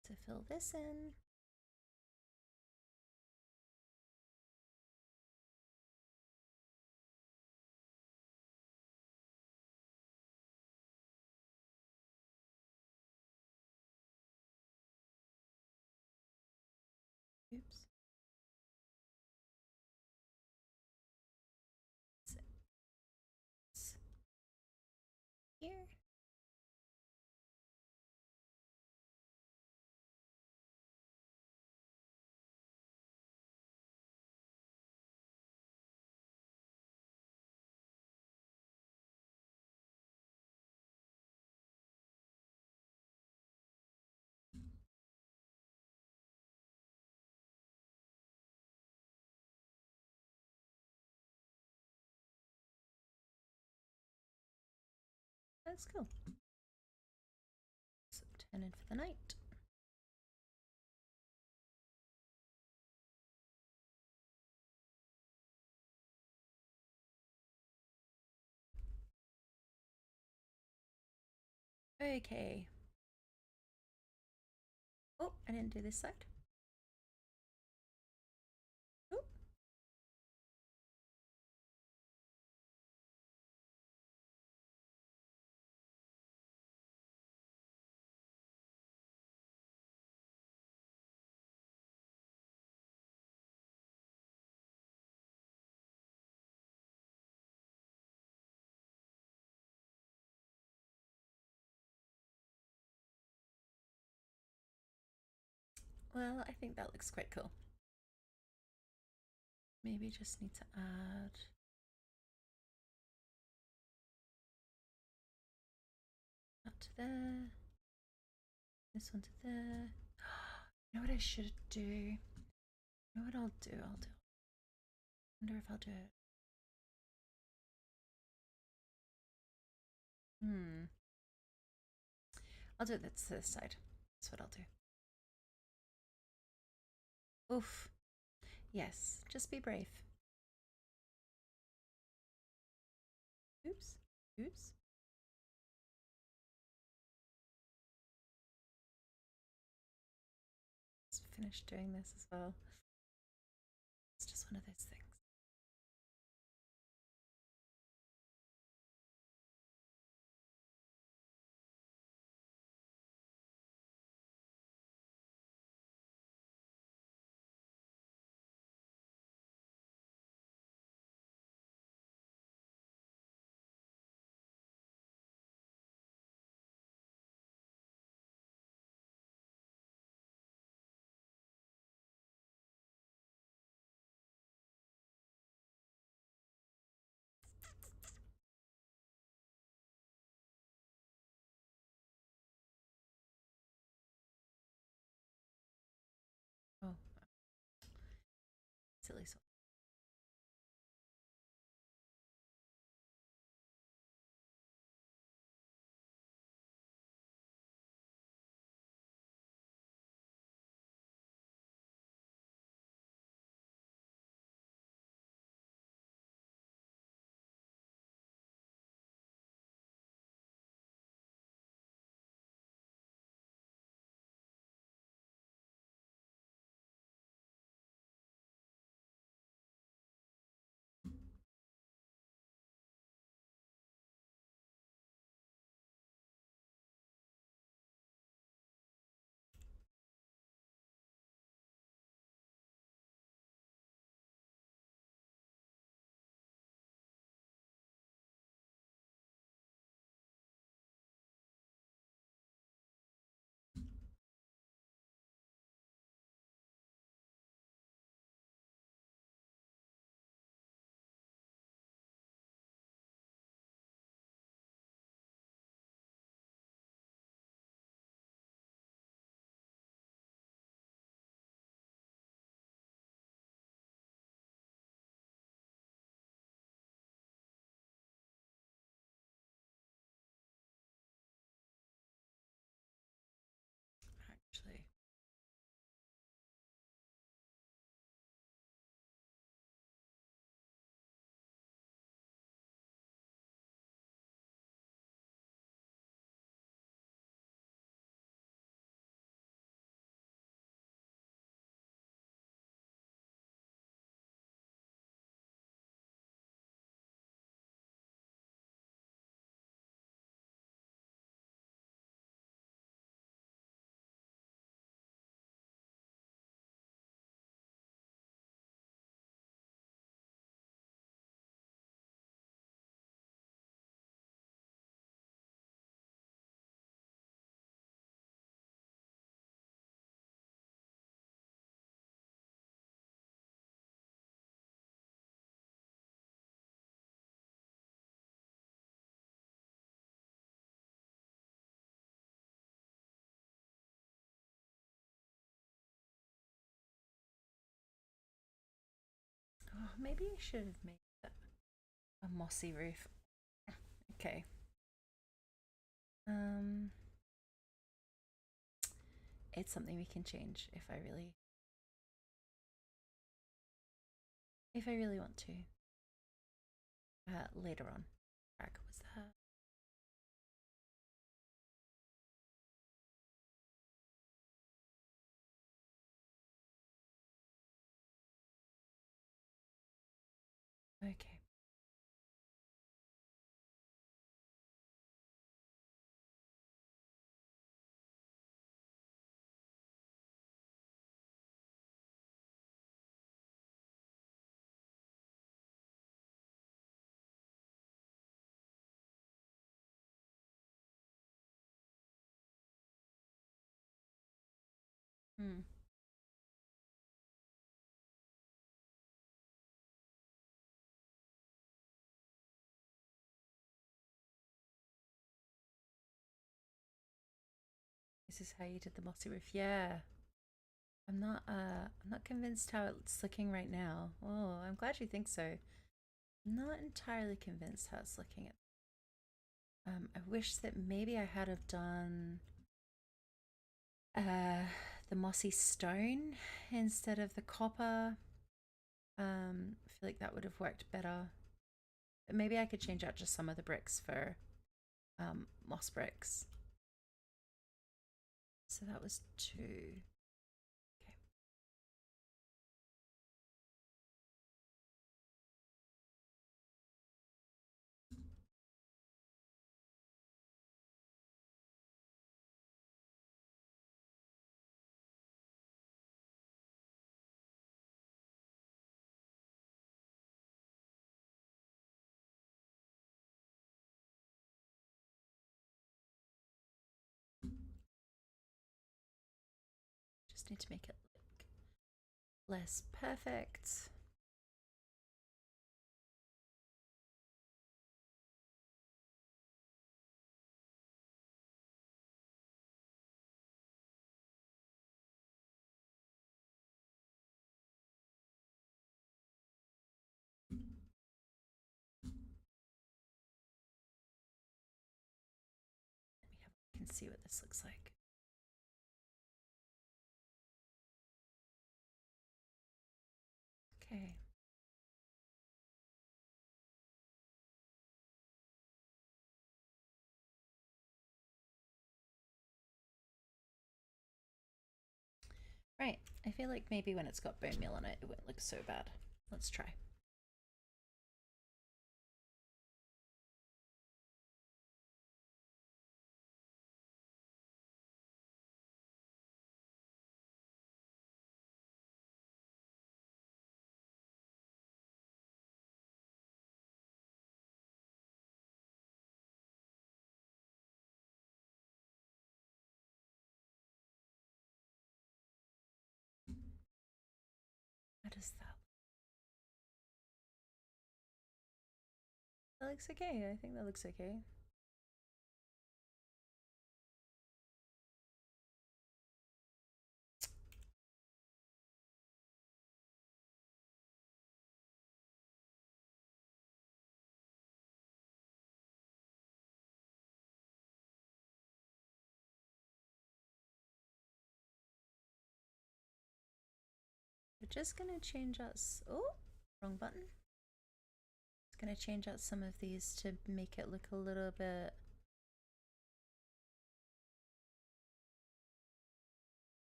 To fill this in. Oops. Six. Here. That's cool. So turn in for the night. Okay. Oh, I didn't do this side. Oh. Well, I think that looks quite cool. Maybe just need to add that to there. This one to there. You know what I should do? You know what I'll do? I wonder if I'll do it. I'll do it to this side. That's what I'll do. Oof. Yes, just be brave. Oops. Oops. Let's finish doing this as well. It's just one of those things. Oh, silly soul. Actually. Oh, maybe I should have made that a mossy roof. Okay. Um, it's something we can change if I really want to. Later on. Track was that? Okay. Hmm. This is how you did the mossy roof. Yeah. I'm not convinced how it's looking right now. Oh, I'm glad you think so. Not entirely convinced how it's looking at. I wish that maybe I had have done uh the mossy stone instead of the copper. I feel like that would have worked better. But maybe I could change out just some of the bricks for moss bricks. So that was 2. Okay. Just need to make it look less perfect. We can see what this looks like. Okay. Right. I feel like maybe when it's got bone meal on it, it won't look so bad. Let's try. How does that look? That looks okay. I think that looks okay. We're just gonna change us. Oh, wrong button. Just gonna change out some of these to make it look a little bit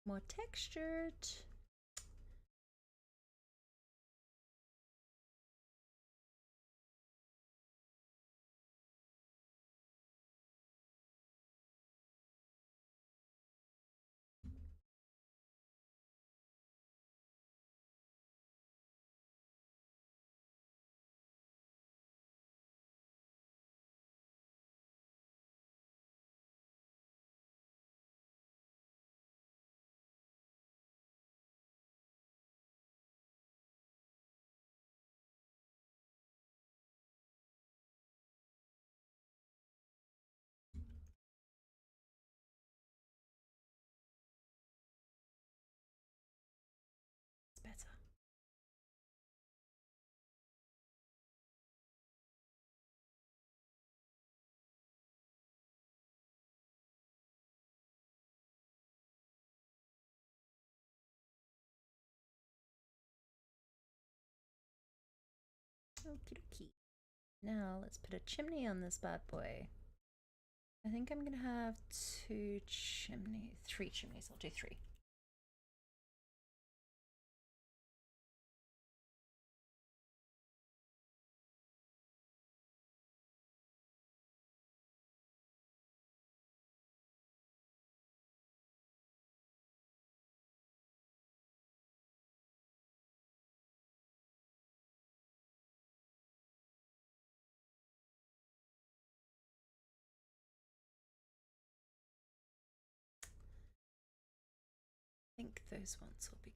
more textured. Okie dokie. Now let's put a chimney on this bad boy. I think I'm gonna have three chimneys. I'll do three. I think those ones will be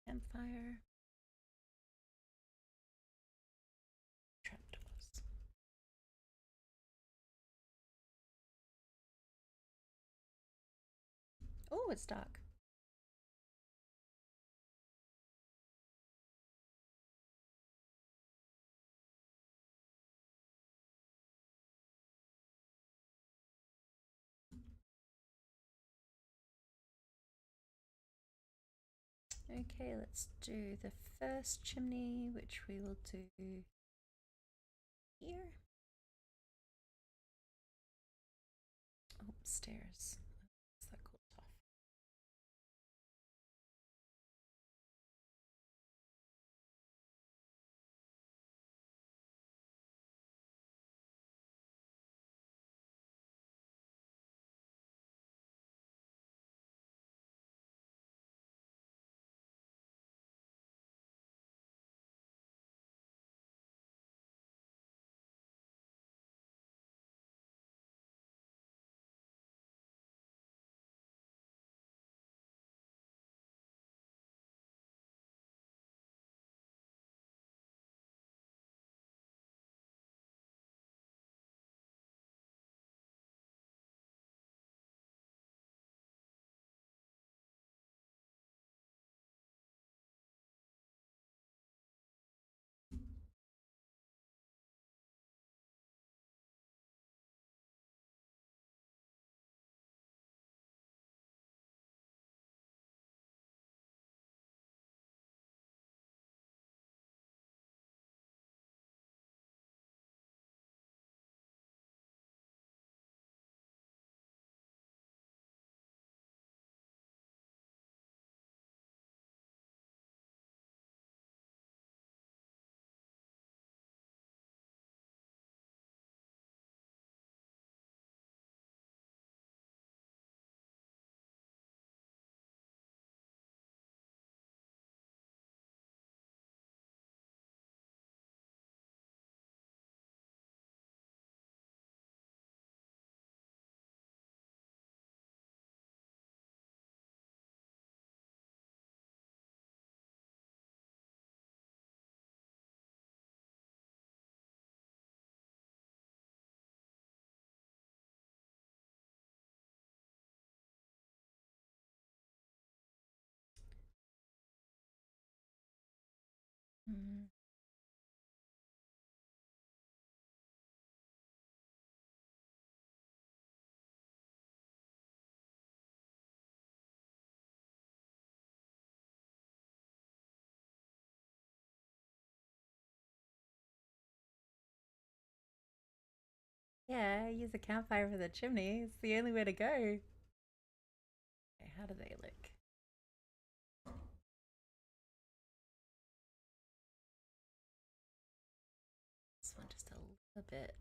good. Campfire. Trapdoors. Oh, it's dark. Okay, let's do the first chimney, which we will do here. Oh, stairs. What's that called? Off. Mm. Yeah, use a campfire for the chimney. It's the only way to go. Okay, how do they look? This one just a little bit.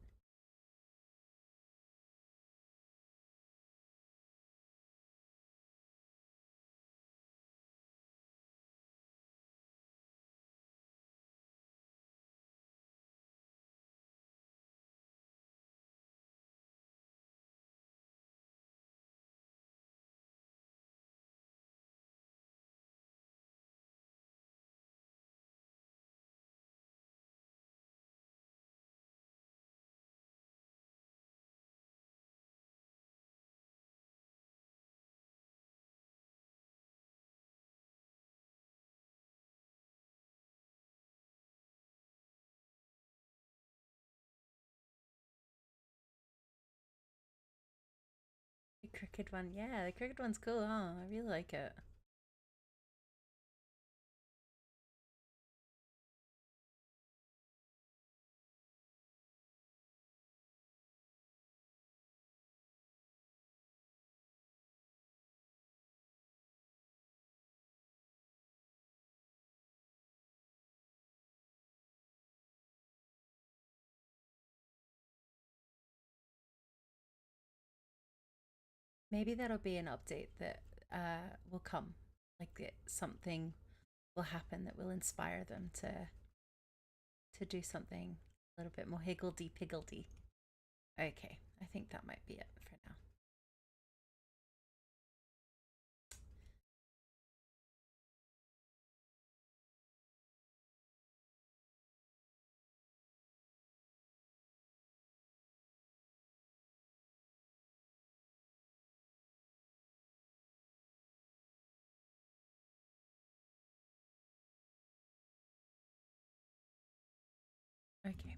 The crooked one, yeah, the crooked one's cool, huh? I really like it. Maybe that'll be an update that will come. Something will happen that will inspire them to do something a little bit more higgledy piggledy. Okay, I think that might be it for now. Okay.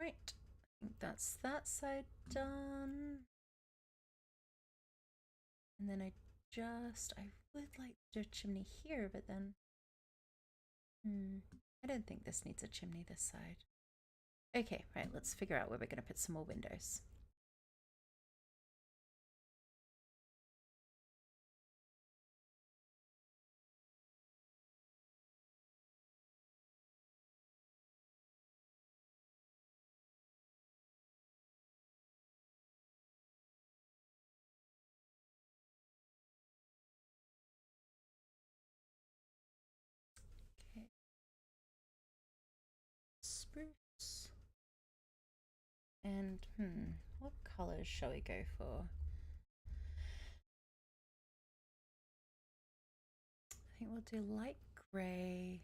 Right. I think that's that side done. And then I would like to do a chimney here, but then, I don't think this needs a chimney this side. Okay, right, let's figure out where we're going to put some more windows. Okay. Spruce. And, what colors shall we go for? I think we'll do light grey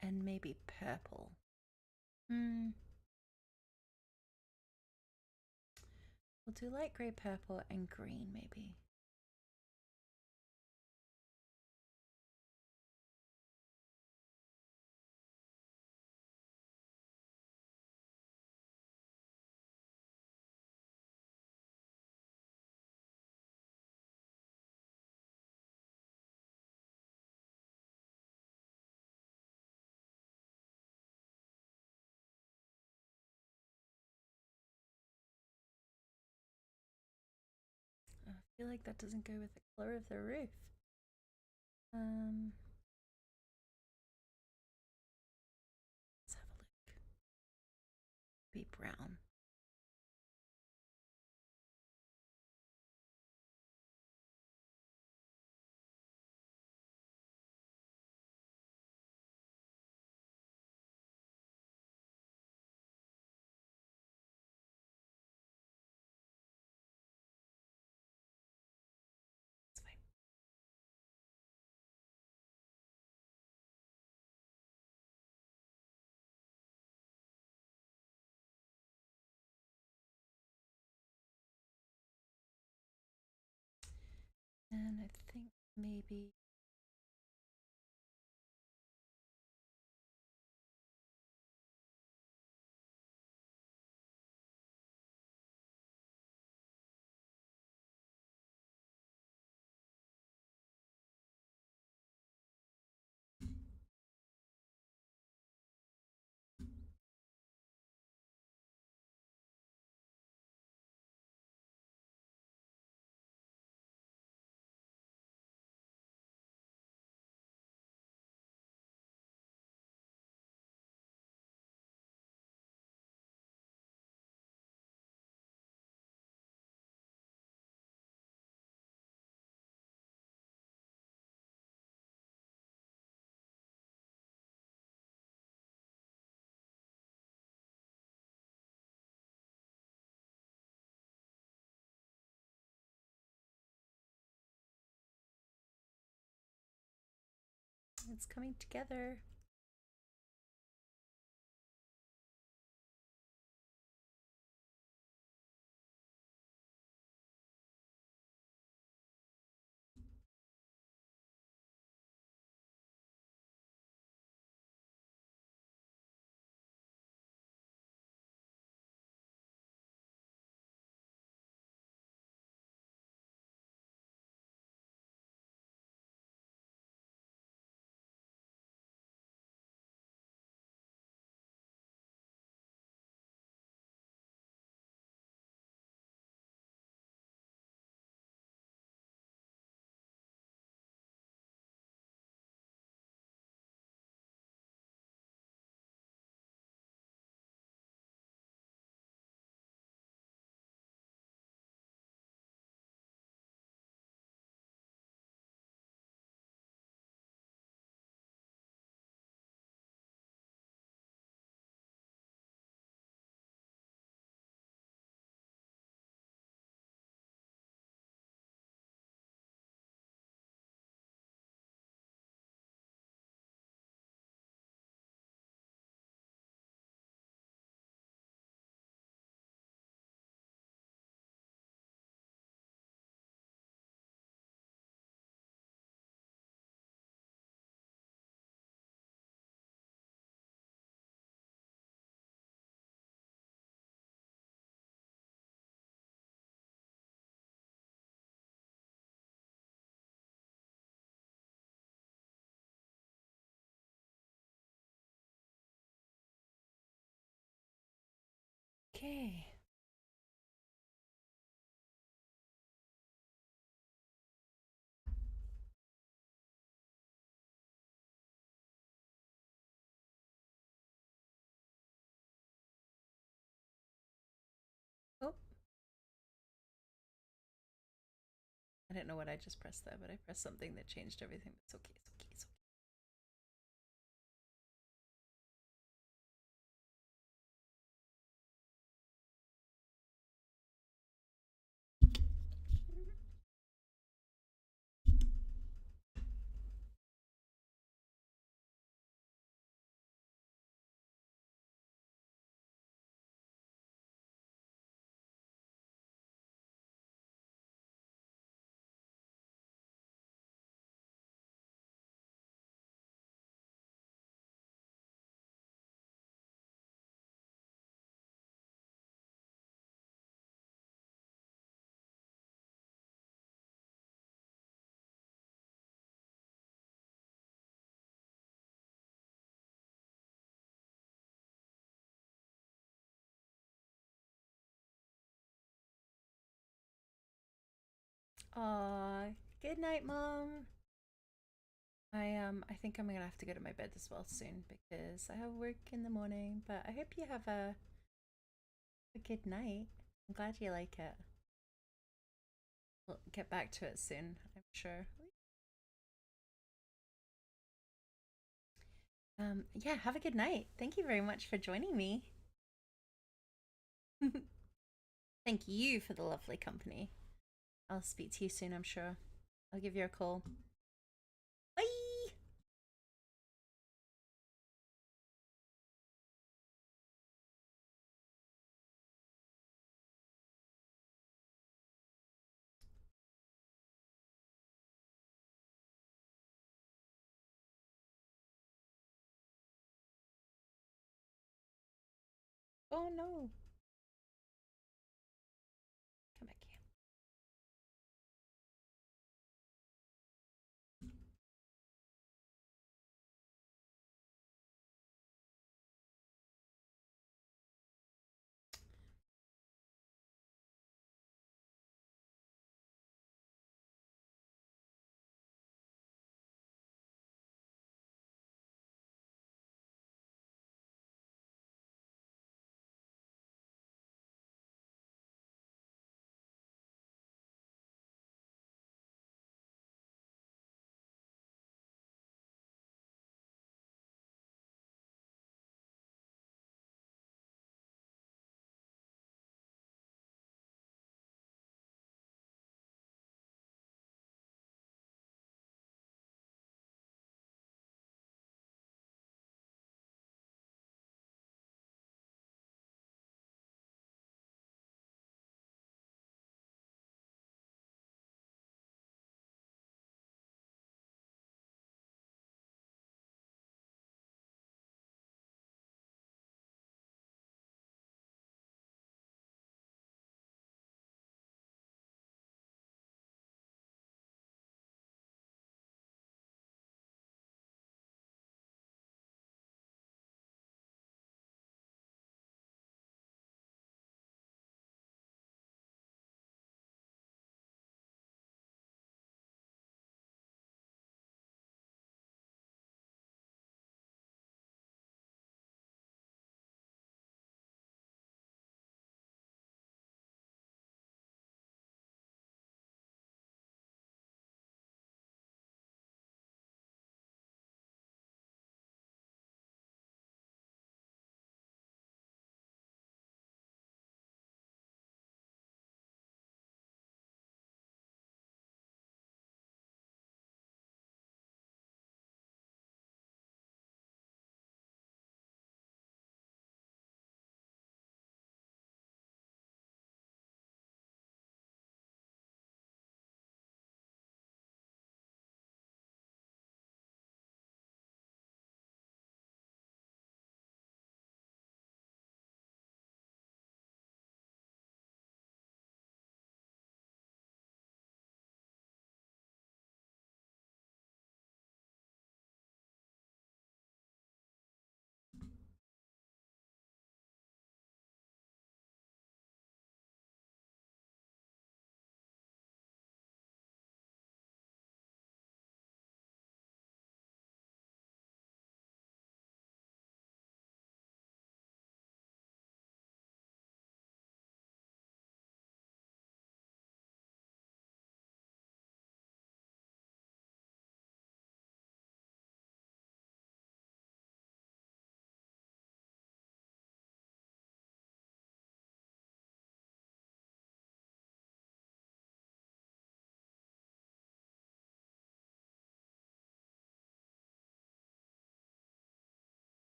and maybe purple. We'll do light grey, purple, and green, maybe. I feel like that doesn't go with the color of the roof. Let's have a look. Be brown. It's fine. And I think maybe it's coming together. Okay. Oh, I didn't know what I just pressed there, but I pressed something that changed everything. It's okay, it's okay, it's okay. Aw, good night, Mom. I think I'm gonna have to go to my bed as well soon because I have work in the morning. But I hope you have a good night. I'm glad you like it. We'll get back to it soon, I'm sure. Yeah, have a good night. Thank you very much for joining me. Thank you for the lovely company. I'll speak to you soon, I'm sure. I'll give you a call. Bye! Oh no. Come back here.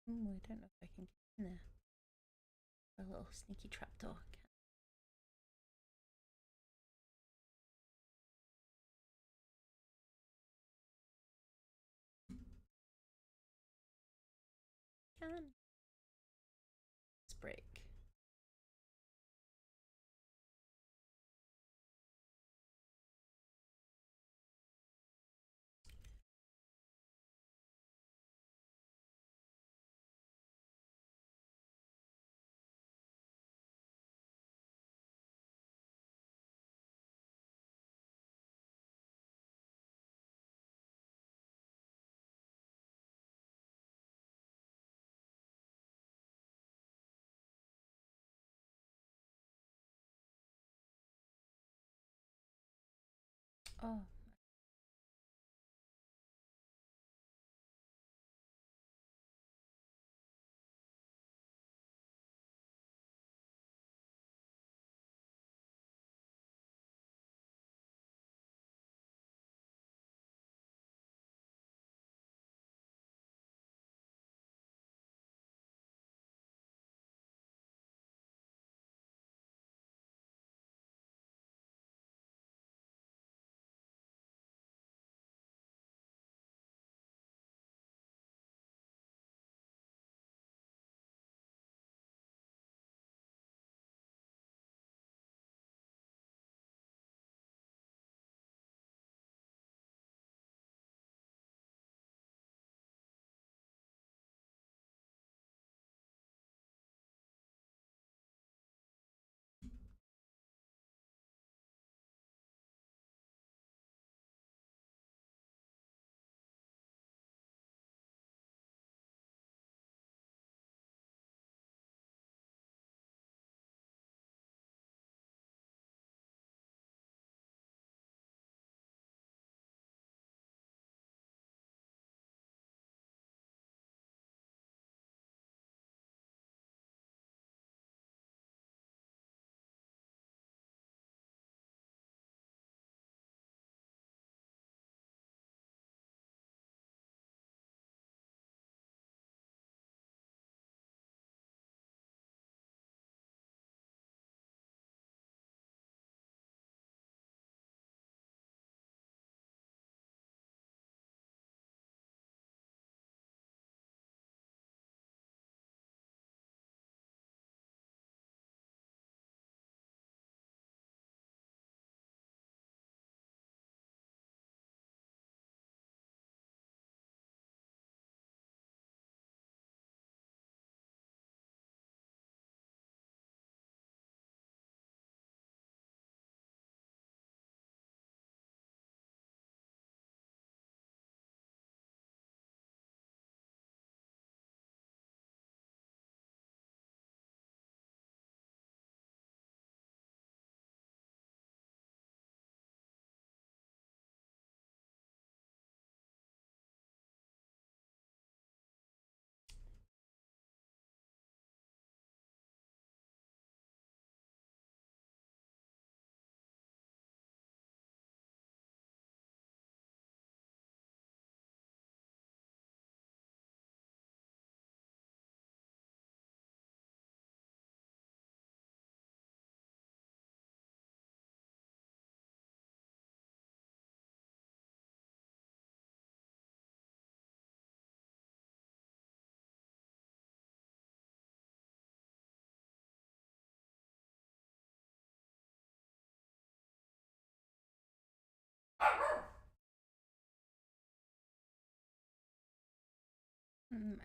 Ooh, I don't know if I can get in there. A little sneaky trapdoor. Can. Let's break. Oh,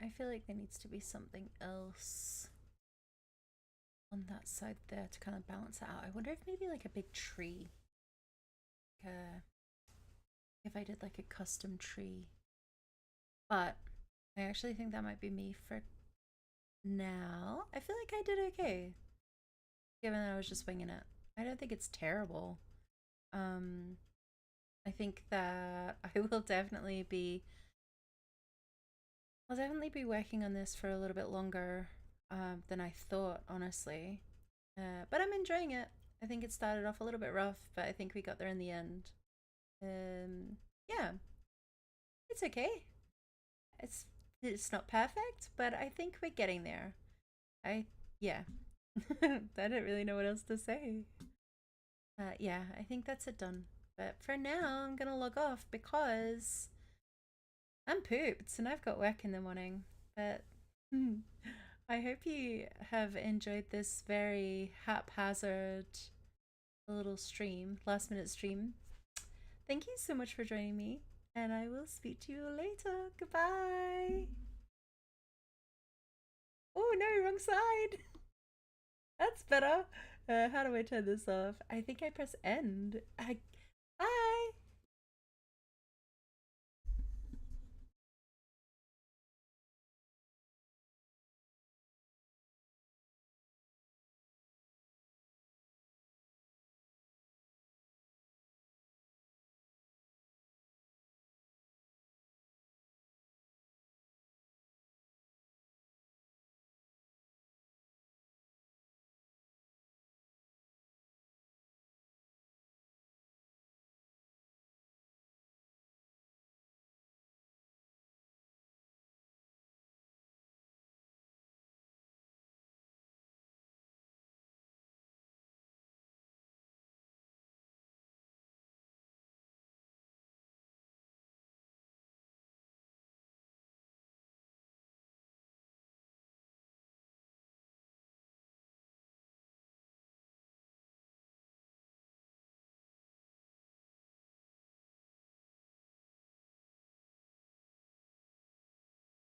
I feel like there needs to be something else on that side there to kind of balance it out. I wonder if maybe like a big tree, uh, if I did like a custom tree. But I actually think that might be me for now. I feel like I did okay, given that I was just winging it. I don't think it's terrible. Um, I think that I will definitely be. I'll definitely be working on this for a little bit longer than I thought, honestly. But I'm enjoying it. I think it started off a little bit rough, but I think we got there in the end. Yeah, it's okay. It's It's not perfect, but I think we're getting there. Yeah. I don't really know what else to say. Yeah, I think that's it done. But for now, I'm gonna log off because I'm pooped and I've got work in the morning. But I hope you have enjoyed this very haphazard little stream, last minute stream. Thank you so much for joining me, and I will speak to you later. Goodbye. Oh no, wrong side. That's better. How do I turn this off? I think I press end. Bye.